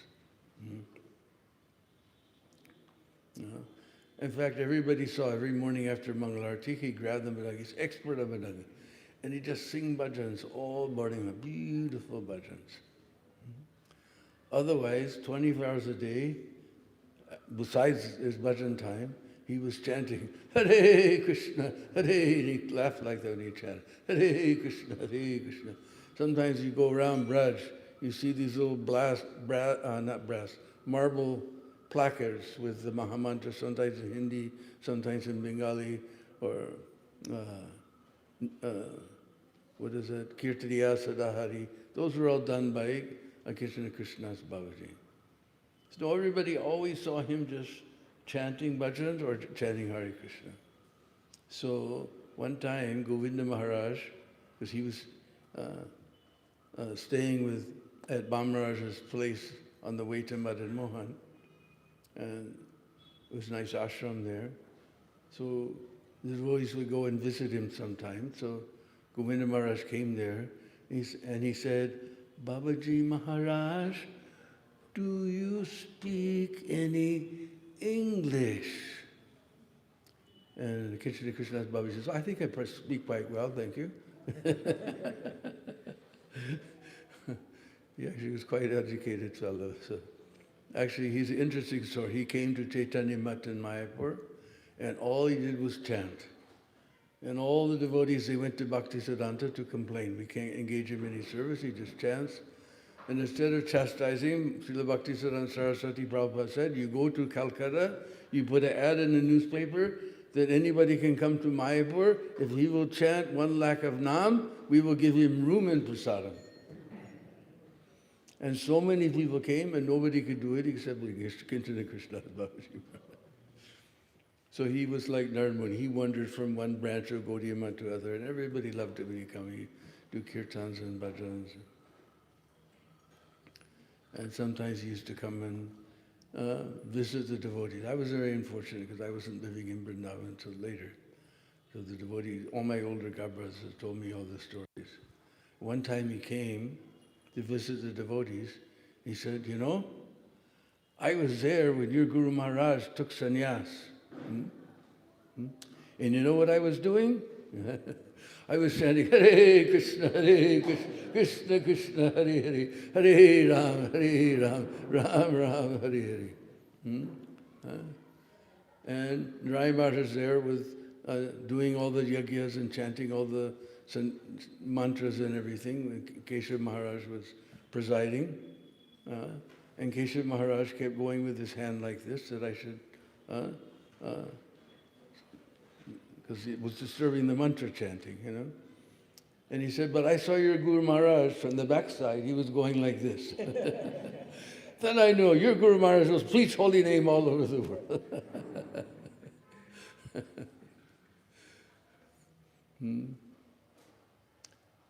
[SPEAKER 1] In fact, everybody saw every morning after Mangalarti, he grabbed them like he's expert of it. And he just sing bhajans all morning, beautiful bhajans. Otherwise, 24 hours a day, besides his bhajan time, he was chanting, Hare Krishna, Hare, and he laughed like that when he chanted, Hare Krishna, Hare Krishna. Sometimes you go around Braj, you see these little marble placards with the Mahamantra, sometimes in Hindi, sometimes in Bengali, or what is it, Kirtaniya Sadahari. Those were all done by Krishna Krishna's Babaji. So everybody always saw him just chanting bhajans or chanting Hare Krishna. So one time, Govinda Maharaj, because he was staying at Bam Maharaj's place on the way to Madan Mohan, and it was a nice ashram there. So the devotees would go and visit him sometime. So Govinda Maharaj came there, and he said, Babaji Maharaj, do you speak any English? And Krishna Krishna's Babaji says, I think I speak quite well, thank you. He actually was quite an educated fellow. So. Actually, he's an interesting story. He came to Chaitanya Mat in Mayapur, and all he did was chant. And all the devotees, they went to Bhaktisiddhanta to complain. We can't engage him in any service, he just chants. And instead of chastising him, Srila Bhaktisiddhanta Saraswati Prabhupada said, you go to Calcutta, you put an ad in the newspaper that anybody can come to Mayapur. If he will chant 1 lakh of Nam, we will give him room in Prasadam. And so many people came and nobody could do it except Kinchana Krishna Babaji. So he was like Narmuni. He wandered from one branch of Gaudiya Math to other, and everybody loved it when he came. He do kirtans and bhajans. And sometimes he used to come and visit the devotees. I was very unfortunate because I wasn't living in Vrindavan until later. So the devotees, all my older godbrothers have told me all the stories. One time he came to visit the devotees. He said, you know, I was there when your Guru Maharaj took sannyas. And you know what I was doing? I was chanting, Hare Krishna, Krishna Krishna, Hare Hare, Hare Ram, Ram Ram, Hare Hare. And Rai Maharaj there with doing all the yagyas and chanting all the mantras and everything. Keshav Maharaj was presiding. And Keshav Maharaj kept going with his hand like this, that I should, because it was disturbing the mantra chanting, you know. And he said, but I saw your Guru Maharaj from the backside, he was going like this. Then I know, your Guru Maharaj was preach holy name all over the world.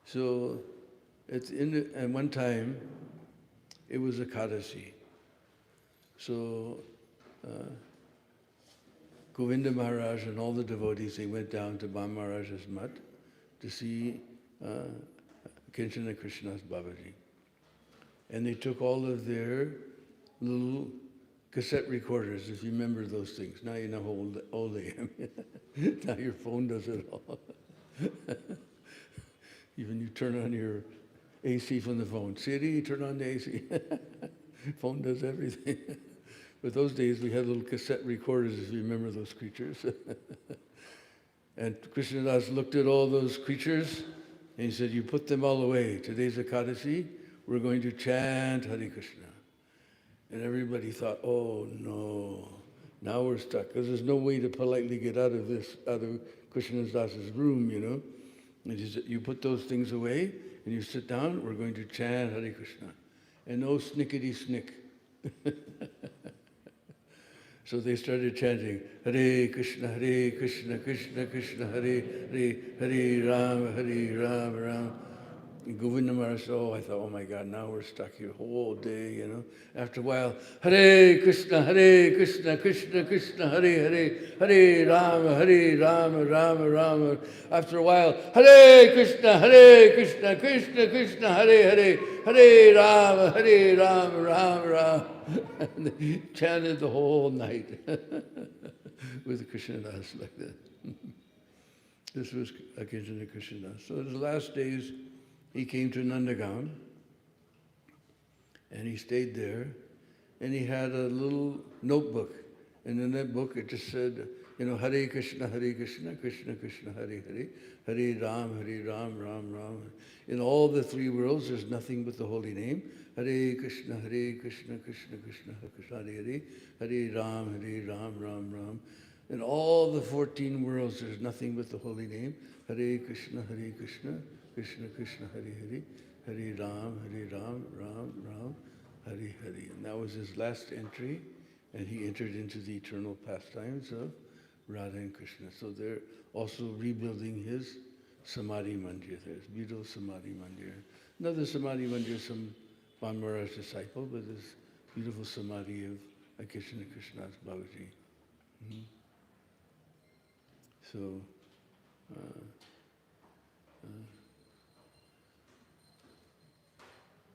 [SPEAKER 1] So, and one time, it was a Ekadasi. So, Govinda Maharaj and all the devotees, they went down to Bam Maharaj's Mat to see Kinchana Krishna's Babaji. And they took all of their little cassette recorders, if you remember those things. Now you know how old I am. Now your phone does it all. Even you turn on your AC from the phone. Siri, turn on the AC. Phone does everything. But those days we had little cassette recorders, if you remember those creatures. And Krishnadas looked at all those creatures and he said, you put them all away. Today's Ekadasi, we're going to chant Hare Krishna. And everybody thought, oh no, now we're stuck. Because there's no way to politely get out of Krishnadas' room, you know. And he said, you put those things away and you sit down, we're going to chant Hare Krishna. And no snickety snick. So they started chanting, Hare Krishna, Krishna Krishna, Hare Hare, Hare Ram, Ram. And Govinda Maharaj said, oh, I thought, oh my God, now we're stuck here whole day, you know. After a while, Hare Krishna, Krishna Krishna, Hare Hare, Hare Ram, Ram Ram. After a while, Hare Krishna, Krishna Krishna, Hare Hare, Hare Ram, Ram Ram. And they chanted the whole night with Krishnadas like that. This was Kinchana Krishnadas. So in the last days, he came to Nandagaon, and he stayed there, and he had a little notebook, and in that book it just said, you know, Hare Krishna, Krishna Krishna, Hare Hare, Hare Ram, Ram Ram. In all the three worlds, there's nothing but the holy name. Hare Krishna, Krishna Krishna, Hare Hare, Hare Ram, Ram Ram. In all the 14 worlds, there's nothing but the holy name. Hare Krishna, Krishna Krishna, Hare Hare, Hare Ram, Ram, Hare Hare. And that was his last entry, and he entered into the eternal pastimes of Radha and Krishna. So they're also rebuilding his Samadhi Mandir. There's beautiful Samadhi Mandir. Another Samadhi Mandir, some Van Maharaj's disciple, but this beautiful Samadhi of Krishna Krishna's Babaji. So,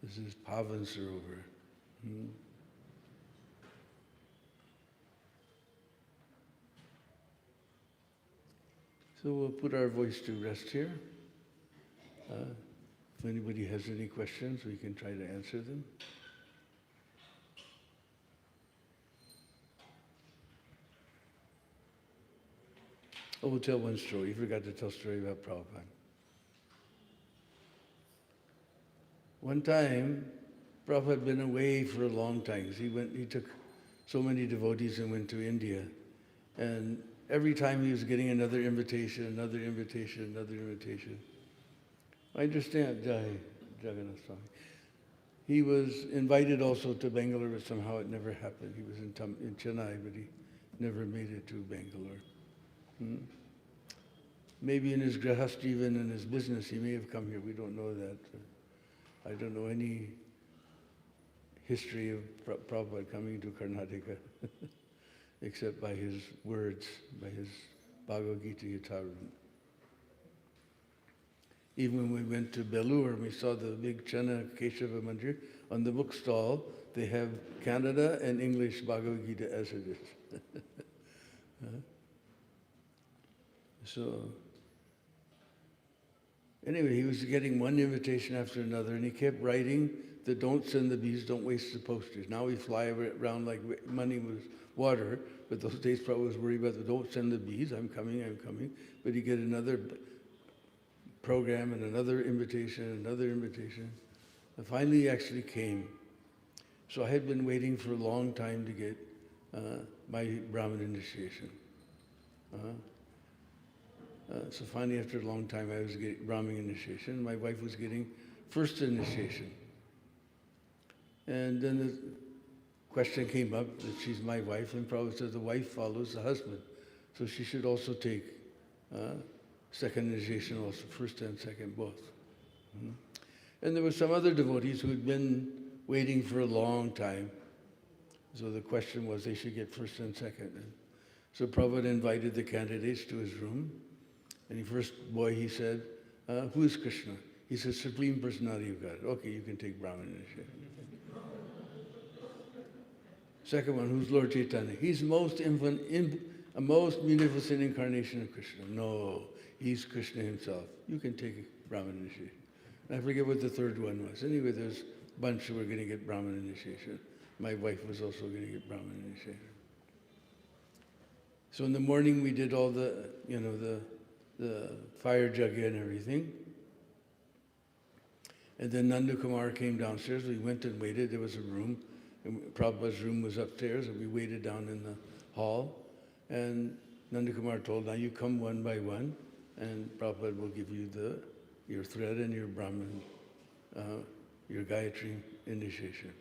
[SPEAKER 1] this is Pavan Sarovar. So we'll put our voice to rest here. If anybody has any questions, we can try to answer them. I will tell one story. You forgot to tell a story about Prabhupada. One time, Prabhupada had been away for a long time. He took so many devotees and went to India. And every time he was getting another invitation, another invitation, another invitation. I understand, Jai Jagannath Swami. He was invited also to Bangalore, but somehow it never happened. He was in Chennai, but he never made it to Bangalore. Maybe in his grahastha, in his business, he may have come here. We don't know that. I don't know any history of Prabhupada coming to Karnataka, except by his words, by his Bhagavad Gita Yatharva. Even when we went to Belur, we saw the big Channa Keshava Mandir. On the book stall, they have Kannada and English Bhagavad Gita as it is. So, anyway, he was getting one invitation after another, and he kept writing that don't send the bees, don't waste the posters. Now we fly around like money was water, but those days Prabhupada was worried about the don't send the bees, I'm coming. But he get another program and another invitation. And finally he actually came. So I had been waiting for a long time to get my Brahmin initiation. So finally after a long time I was getting Brahmin initiation. My wife was getting first initiation. And then the question came up that she's my wife, and Prabhupada said the wife follows the husband. So she should also take second initiation also, first and second both. And there were some other devotees who had been waiting for a long time. So the question was they should get first and second. And so Prabhupada invited the candidates to his room. And he said, who is Krishna? He said, Supreme Personality of God. Okay, you can take Brahman initiation. Second one, who's Lord Chaitanya? He's a most munificent incarnation of Krishna. No, he's Krishna himself. You can take Brahman initiation. And I forget what the third one was. Anyway, there's a bunch who were going to get Brahman initiation. My wife was also going to get Brahman initiation. So in the morning we did all the fire jagya and everything. And then Nanda Kumar came downstairs. We went and waited. There was a room. And Prabhupada's room was upstairs, and we waited down in the hall. And Nanda Kumar told, now you come one by one, and Prabhupada will give you your thread and your Brahman, your Gayatri initiation.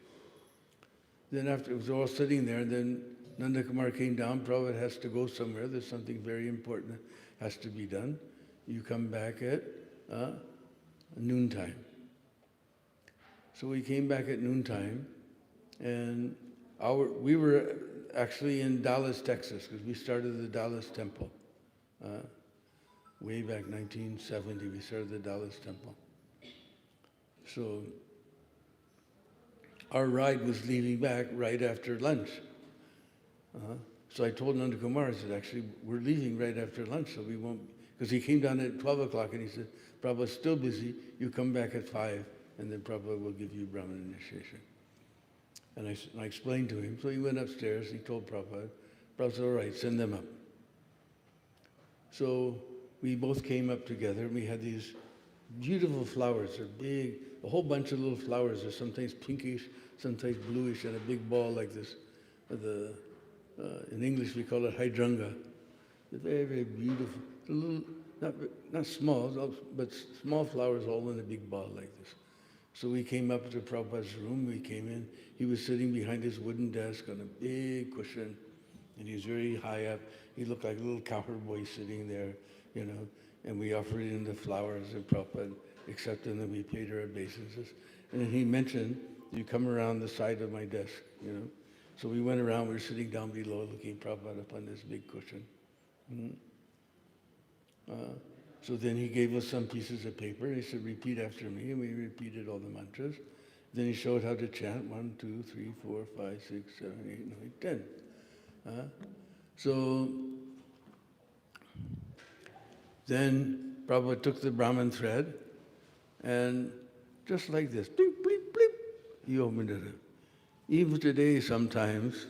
[SPEAKER 1] Then after it was all sitting there, then Nanda Kumar came down. Prabhupada has to go somewhere. There's something very important that has to be done. You come back at noontime. So we came back at noontime, and we were actually in Dallas, Texas, because we started the Dallas Temple. Way back 1970, we started the Dallas Temple. So our ride was leaving back right after lunch. So I told Nanda Kumar, I said, actually, we're leaving right after lunch, so we won't, because he came down at 12 o'clock and he said, Prabhupada's still busy, you come back at 5, and then Prabhupada will give you Brahman initiation. And I explained to him, so he went upstairs, he told Prabhupada, Prabhupada said, all right, send them up. So we both came up together, and we had these beautiful flowers. They're big, a whole bunch of little flowers. They're sometimes pinkish, sometimes bluish, and a big ball like this. In English we call it hydrangea. They're very, very beautiful. They're little, not small, but small flowers all in a big ball like this. So we came up to Prabhupada's room, we came in. He was sitting behind his wooden desk on a big cushion, and he was very high up. He looked like a little cowboy sitting there, and we offered him the flowers, and Prabhupada accepted them, we paid our obeisances. And then he mentioned, you come around the side of my desk, So we went around, we were sitting down below, looking Prabhupada up on this big cushion. So then he gave us some pieces of paper, and he said, repeat after me, and we repeated all the mantras. Then he showed how to chant 1, 2, 3, 4, 5, 6, 7, 8, 9, 10. So then Prabhupada took the Brahman thread, and just like this, bleep, bleep, bleep, he opened it up. Even today, sometimes,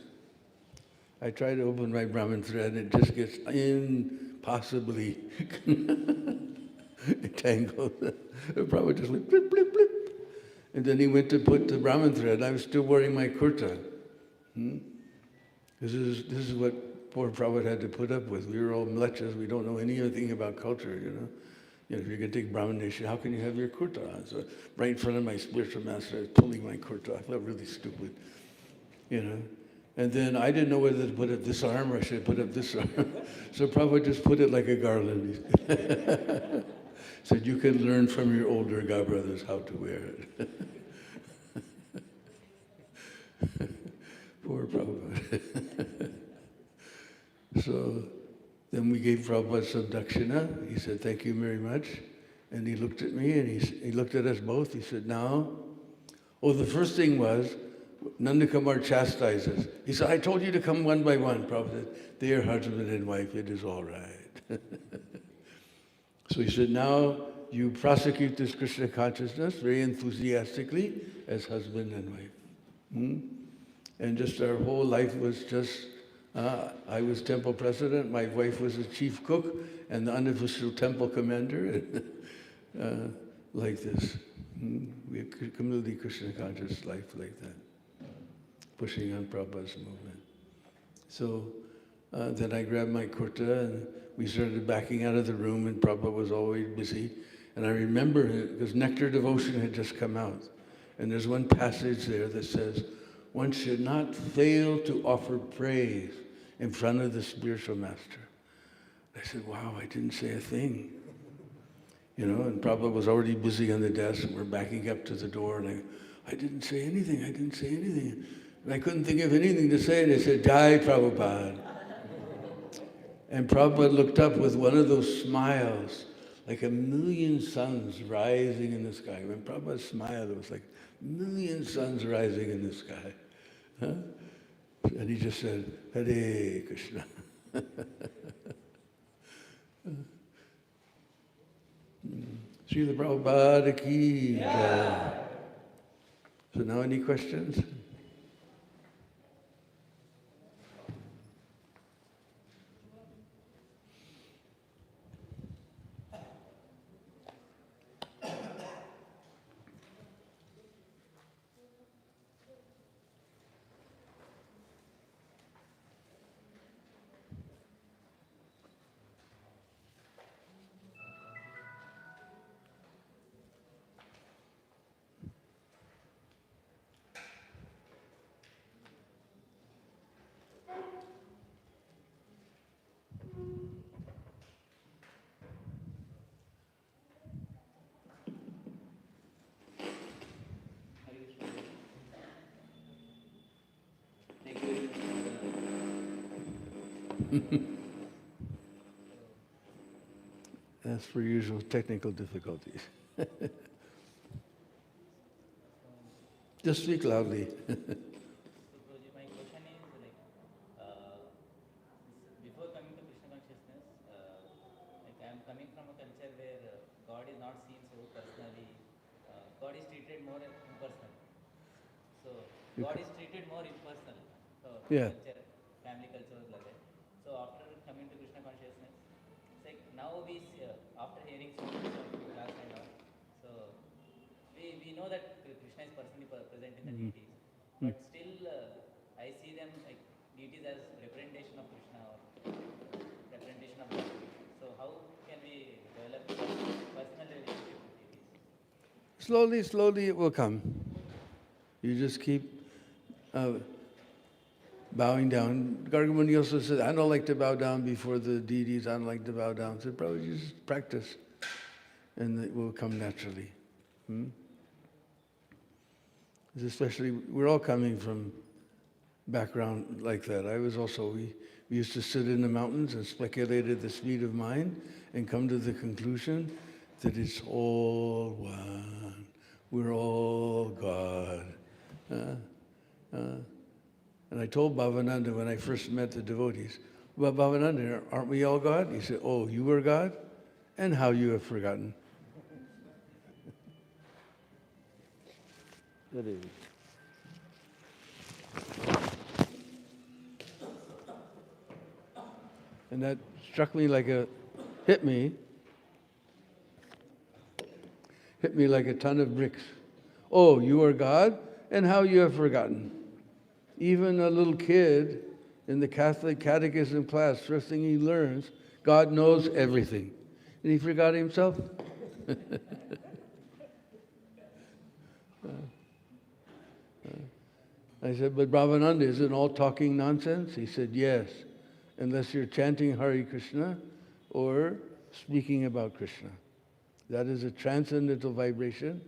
[SPEAKER 1] I try to open my Brahman thread, and it just gets in possibly entangled. Prabhupada just went blip, blip, blip. And then he went to put the Brahman thread. I was still wearing my kurta. This is what poor Prabhupada had to put up with. We were all mlechas. We don't know anything about culture, you know. If you're going to take Brahman nation, how can you have your kurta on? So right in front of my spiritual master, I was pulling my kurta. I felt really stupid, you know. And then I didn't know whether to put up this arm or I should put up this arm. So Prabhupada just put it like a garland. Said, you can learn from your older god brothers how to wear it. Poor Prabhupada. So then we gave Prabhupada some dakshina. He said, thank you very much. And he looked at me and he looked at us both. He said, now, the first thing was, Nandakumar chastises. He said, I told you to come one by one. Prabhupada said, they are husband and wife, it is all right. So he said, now you prosecute this Krishna consciousness very enthusiastically as husband and wife. And just our whole life was just, I was temple president, my wife was the chief cook, and the unofficial temple commander, like this. We had completely Krishna conscious life like that, pushing on Prabhupada's movement. So then I grabbed my kurta and we started backing out of the room, and Prabhupada was always busy. And I remember, because Nectar Devotion had just come out, and there's one passage there that says, one should not fail to offer praise in front of the spiritual master. I said, wow, I didn't say a thing. You know, and Prabhupada was already busy on the desk, and we're backing up to the door, and I didn't say anything, I didn't say anything. And I couldn't think of anything to say, and I said, Jai Prabhupada. And Prabhupada looked up with one of those smiles, like a million suns rising in the sky. When Prabhupada smiled, it was like a million suns rising in the sky. Huh? And he just said, Hare Krishna. Srila Prabhupada ki jai. So now any questions? As per usual, technical difficulties. Just speak loudly.
[SPEAKER 2] So, Prabhuji, my question is before coming to Krishna consciousness, I am coming from a culture where God is not seen so personally. God is treated more impersonal. So God is treated more impersonal. So
[SPEAKER 1] Yeah.
[SPEAKER 2] culture, family culture was like that. So after coming to Krishna consciousness, it's like now we see, after hearing so much of class and all, so we know that Krishna is personally present in the deities, but still I see them like deities as representation of Krishna or representation of God. So how can we develop personal relationship with deities?
[SPEAKER 1] Slowly, slowly it will come. You just keep bowing down. Gargamuni also said, I don't like to bow down before the deities. I don't like to bow down. So probably just practice and it will come naturally. Especially, we're all coming from background like that. I was also, we used to sit in the mountains and speculate at the speed of mind and come to the conclusion that it's all one. We're all God. And I told Bhavananda when I first met the devotees, well, Bhavananda, aren't we all God? He said, oh, you are God? And how you have forgotten. That is. And that struck me like hit me like a ton of bricks. Oh, you are God, and how you have forgotten. Even a little kid in the Catholic catechism class, first thing he learns, God knows everything. And he forgot himself. I said, but Brahmananda, isn't all talking nonsense? He said, yes, unless you're chanting Hare Krishna or speaking about Krishna. That is a transcendental vibration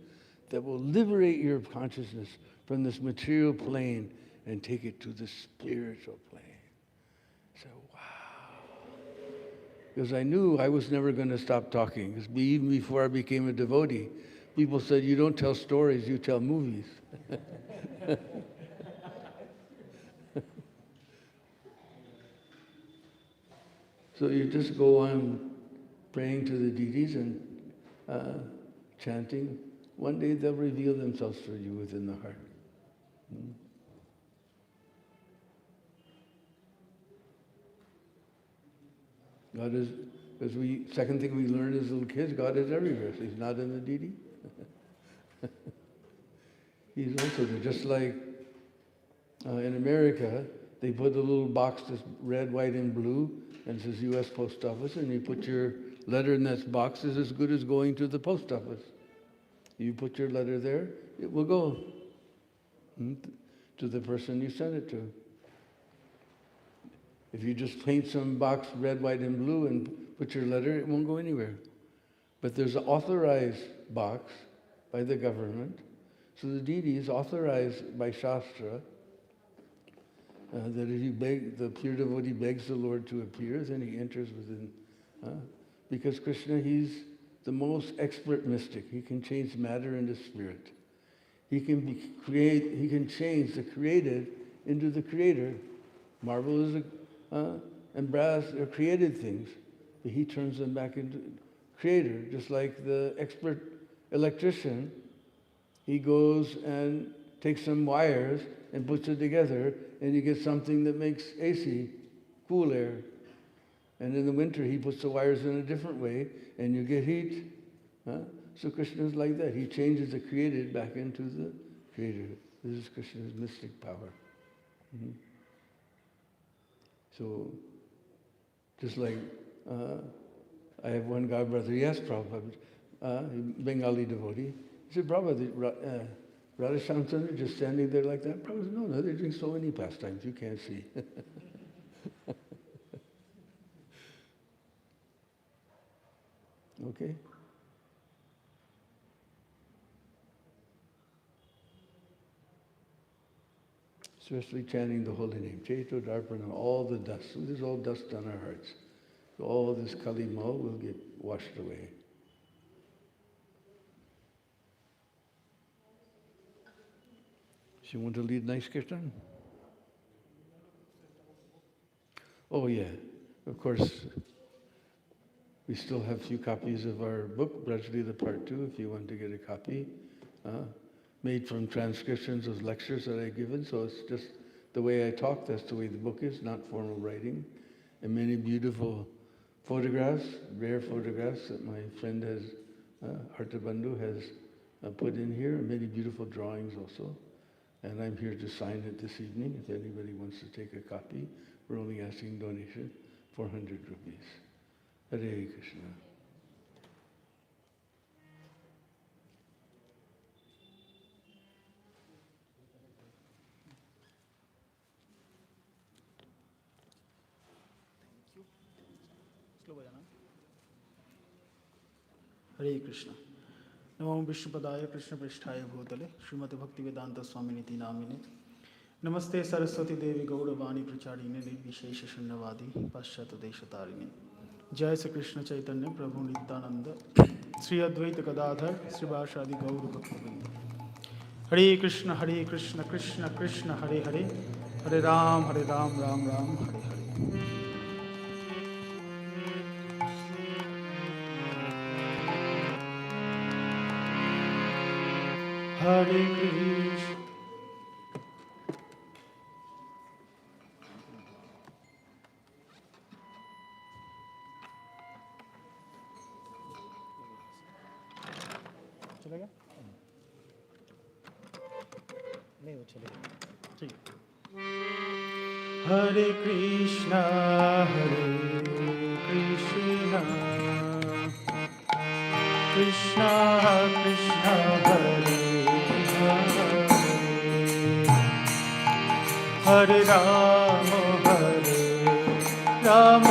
[SPEAKER 1] that will liberate your consciousness from this material plane and take it to the spiritual plane. So, wow. Because I knew I was never going to stop talking. Because even before I became a devotee, people said, you don't tell stories, you tell movies. So you just go on praying to the deities and chanting. One day they'll reveal themselves for you within the heart. God is, second thing we learn as little kids, God is everywhere. So He's not in the deity. He's also there. Just like in America, they put a little box that's red, white, and blue, and it says U.S. Post Office, and you put your letter in that box. Is as good as going to the post office. You put your letter there, it will go to the person you send it to. If you just paint some box red, white, and blue and put your letter, it won't go anywhere. But there's an authorized box by the government. So the deity is authorized by Shastra that if you beg, the pure devotee begs the Lord to appear, then he enters within. Because Krishna, he's the most expert mystic. He can change matter into spirit. He can he can change the created into the creator. Marble is and brass are created things, but he turns them back into creator. Just like the expert electrician, he goes and takes some wires and puts it together, and you get something that makes AC, cool air. And in the winter, he puts the wires in a different way, and you get heat. So Krishna is like that. He changes the created back into the creator. This is Krishna's mystic power. So, just like I have one god brother, he asked Prabhupada, Bengali devotee, he said, Prabhupada, Radha Shamsundar just standing there like that? Prabhupada said, no, they're doing so many pastimes, you can't see. Okay? Especially chanting the holy name. Chaito Darpana, all the dust. There's all dust on our hearts. So all this Kali Mal will get washed away. So you want to lead nice kirtan? Oh yeah, of course. We still have a few copies of our book, Brajlila Part 2, if you want to get a copy. Made from transcriptions of lectures that I've given, so it's just the way I talk, that's the way the book is, not formal writing. And many beautiful photographs, rare photographs that my friend has, Bandhu has put in here, and many beautiful drawings also. And I'm here to sign it this evening. If anybody wants to take a copy, we're only asking donation, 400 rupees. Hare Krishna.
[SPEAKER 3] Hare Krishna. Namo Vishnupadaya Krishna Prishtaya Bhutale Srimati Bhaktivedanta Swaminiti Namine Namaste Saraswati Devi Gauravani Pracharine Nirvishesha Shunyavadi Paschata Deshatarine Jai Sri Krishna Chaitanya Prabhu Nityananda Sri Advaita Gadadhar Sri Vashadi Gaura Bhaktivinoda Hare Krishna Krishna Krishna Hare Hare Hare Ram Ram Ram Hare Hare. Hare Krishna.
[SPEAKER 4] नहीं वो चलेगा
[SPEAKER 3] ठीक हरे Krishna Krishna Krishna Krishna Hare Hare Ram Ram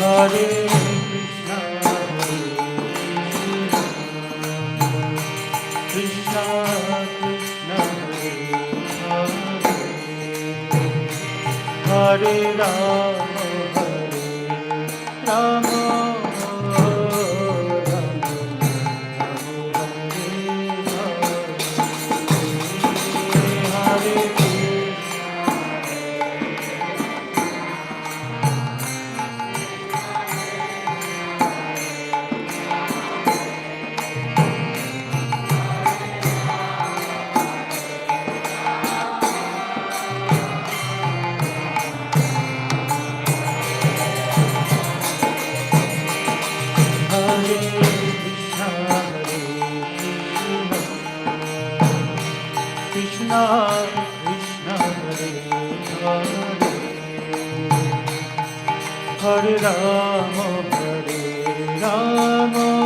[SPEAKER 3] Hare Krishna, Krishna Krishna, Hare Rama, Rama Krishna Krishna Hare Rama Rama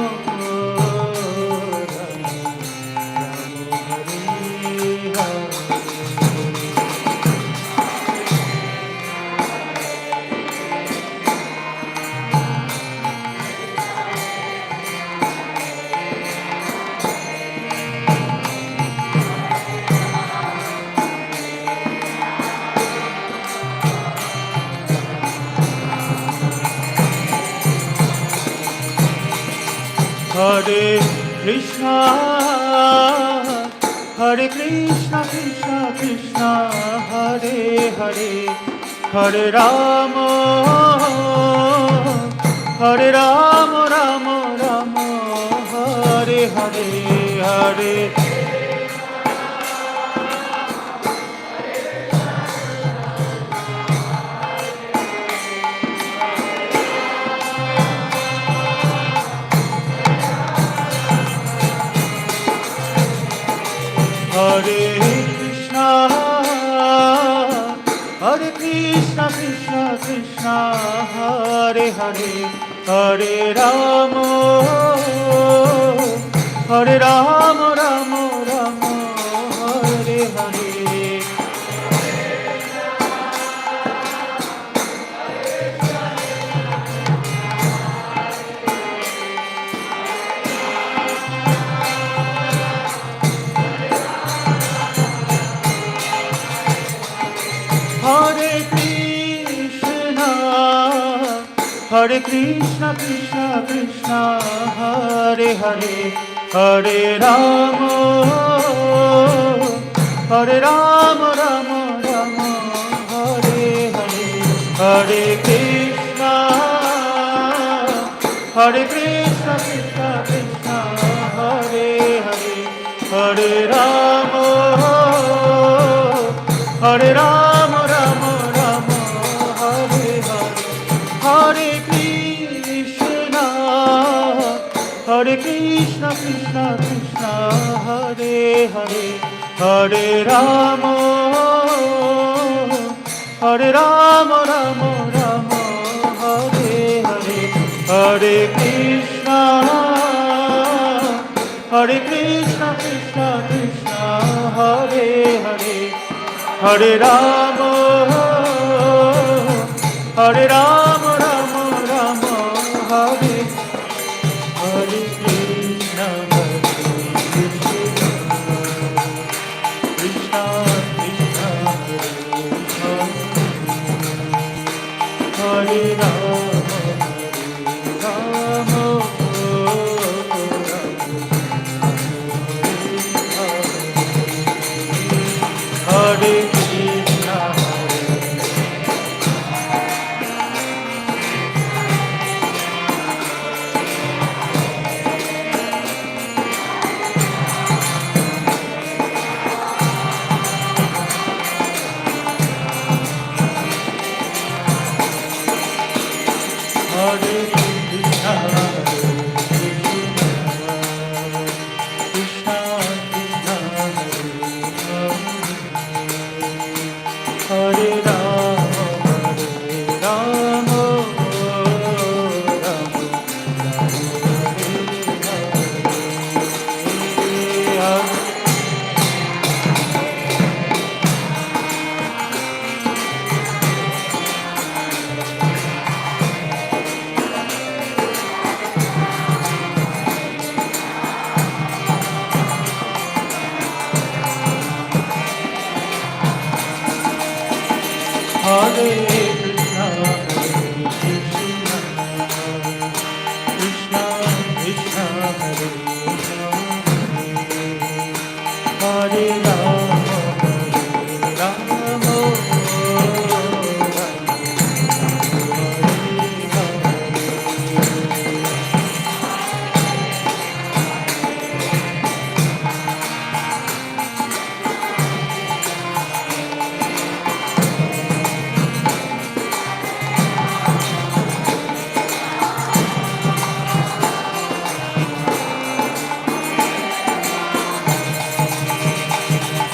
[SPEAKER 3] Hare Krishna, Hare Krishna, Krishna Krishna, Hare Hare, Hare Rama, Hare Rama, Rama Rama, Hare Hare, Hare Hare Krishna, Hare Krishna, Krishna Krishna, Hare Hare, Hare Rama, Hare Rama, Rama Rama, Hare Hare. Hare Krishna, Hare Krishna, Krishna Krishna, Hare Hare, Hare Rama, Hare Rama, Rama Rama, Hare Hare, Hare Krishna, Hare Krishna, Krishna Krishna, Hare Hare, Hare Rama, Hare Rama, Rama Rama, Hare Hare, Hare Krishna, Hare Krishna, Krishna Krishna, Hare Hare, Hare Rama, Hare Rama, Rama Rama, Hare Hare, Hare Krishna, Hare Krishna, Krishna Krishna, Hare Hare, Hare Rama, Hare Rama, Rama Rama, Hare Hare Krishna, Krishna Krishna, Hare Rama, Rama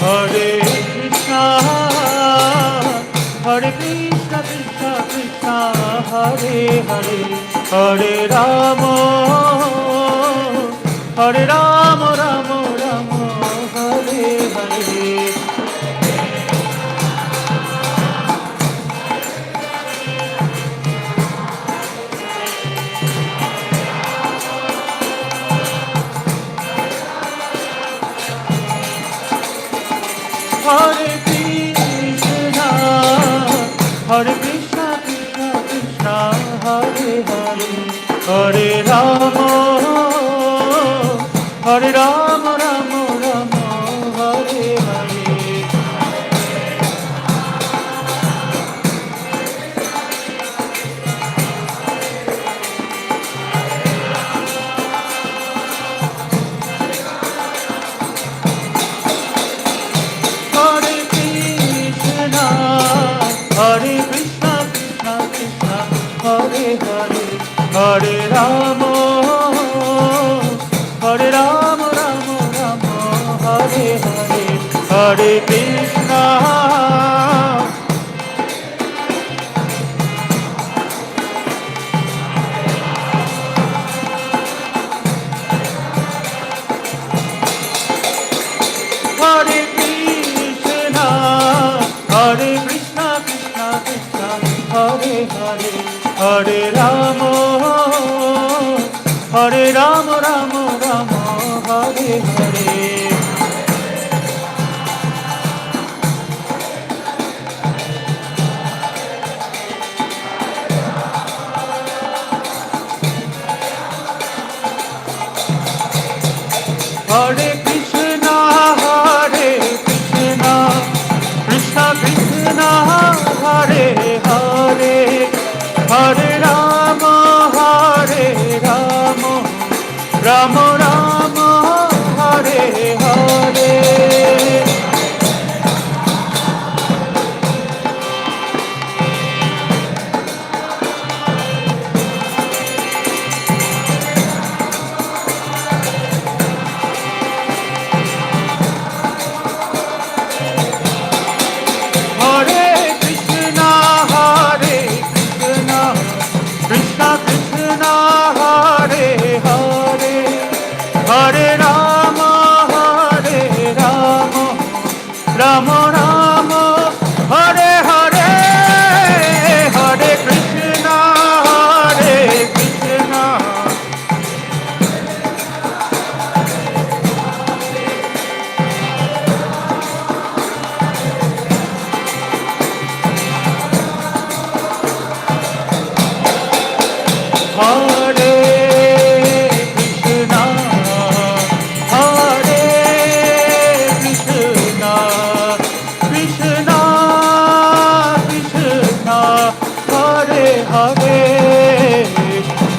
[SPEAKER 3] Hare Krishna, Hare Krishna, Krishna Krishna, Hare Hare, Hare Rama, Hare Rama, Rama Rama, Hare Hare. Hare Krishna, Hare Krishna, Krishna Krishna, Hare Hare, Hare Rama, Hare Rama, Rama Rama, Hare Hare. Hare Krishna, Hare Krishna, Krishna Krishna, Hare Hare, Hare Rama, Hare Rama, Rama Rama, Hare Hare, Hare Krishna. Hare Krishna, Hare Krishna, Krishna Krishna, Hare Hare, Hare Rama, Hare Rama, Rama Rama, Hare Hare. Hare Krishna, Hare Krishna, Krishna Krishna, Hare Hare, Hare Rama, Hare Rama, Rama Rama, Hare Hare. Hare Krishna, Hare Krishna, Krishna Krishna, Hare Hare, Hare Rama, Hare Rama, Rama Rama, Hare Hare, Hare Krishna, Hare Krishna. Hare Krishna, Hare Krishna, Krishna Krishna, Hare Hare,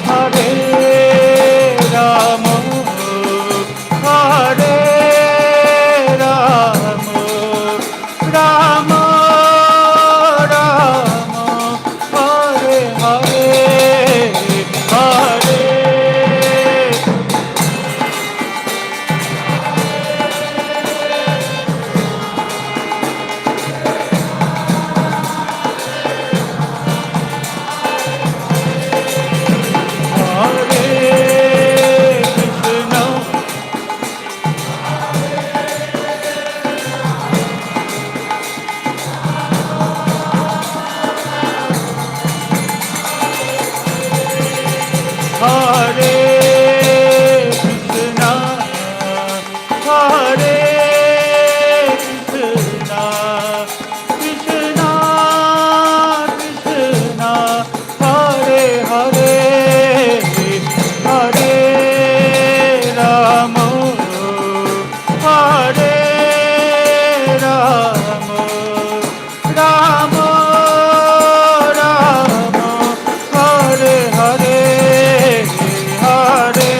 [SPEAKER 3] Hare Rama, Hare Rama, Rama Rama, Hare Hare, Hare. Hare Krishna, Hare Krishna, Hare Krishna, Krishna Krishna, Hare Hare, Hare Rama, Hare Rama, Rama Rama, Hare Hare, Hare.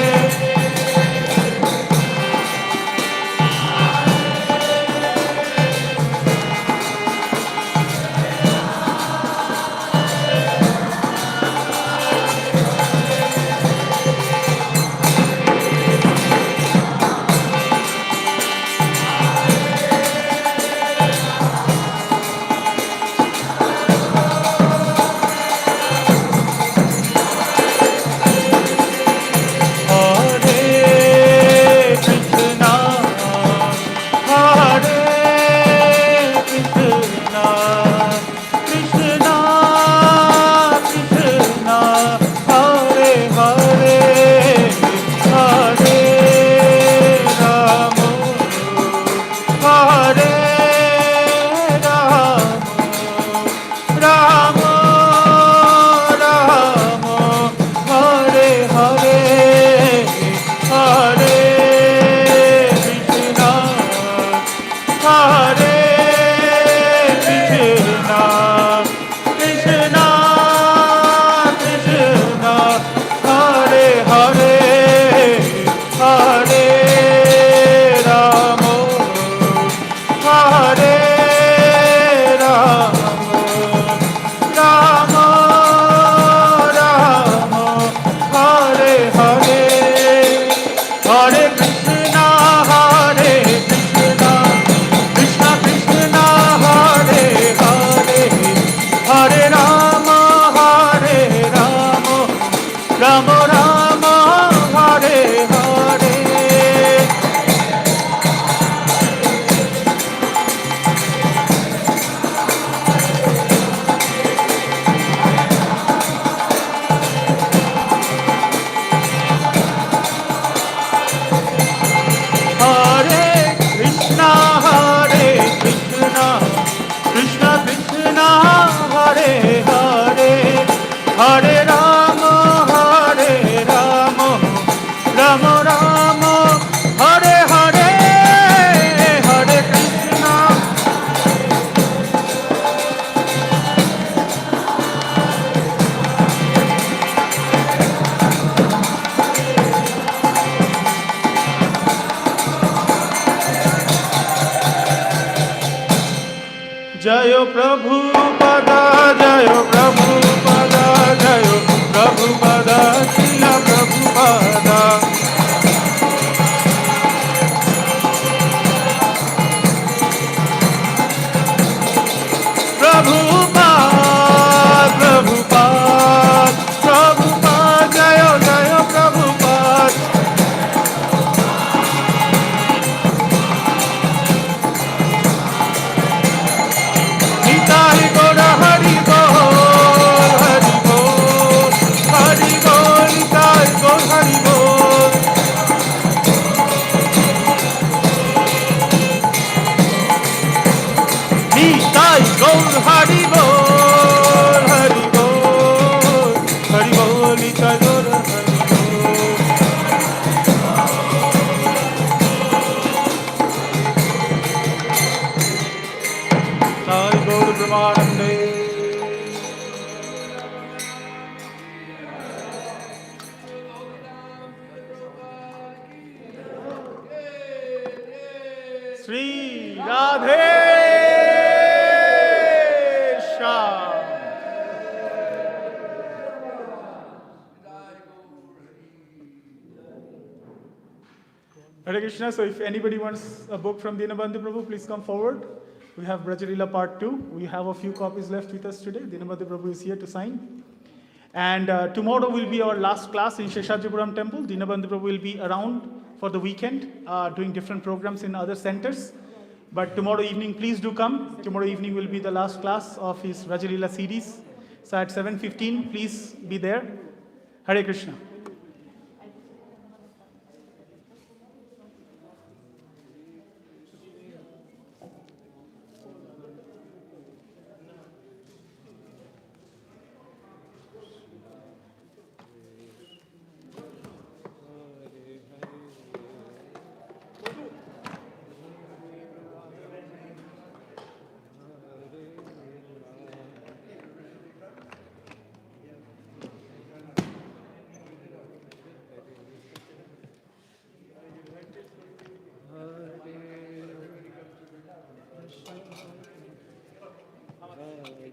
[SPEAKER 3] Jayo Prabhupada, Jayo Prabhupada, Jayo Prabhupada, Srila Prabhupada. Prabhupada, Prabhupada, Prabhupada, Jayo Jayo Prabhupada. Nitai Gaura Hari Bol, Hari Bol, Hari Bol, Nitai Gaura Hari Bol. Nitai Gaura Hari Bol, Hari Bol, Hari Bol, Nitai Gaura Hari Bol. Nitai Gaura Brahmanande. Sri Radhe Shyam. Hare Krishna. So if anybody wants a book from Deena Bandhu Prabhu, please come forward. We have Brajalila Part 2. We have a few copies left with us today. Deena Bandhu Prabhu is here to sign. And tomorrow will be our last class in Sheshajipuram Temple. Deena Bandhu Prabhu will be around for the weekend, doing different programs in other centers. But tomorrow evening, please do come. Tomorrow evening will be the last class of his Rajalila series. So at 7:15, please be there. Hare Krishna.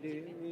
[SPEAKER 4] Hare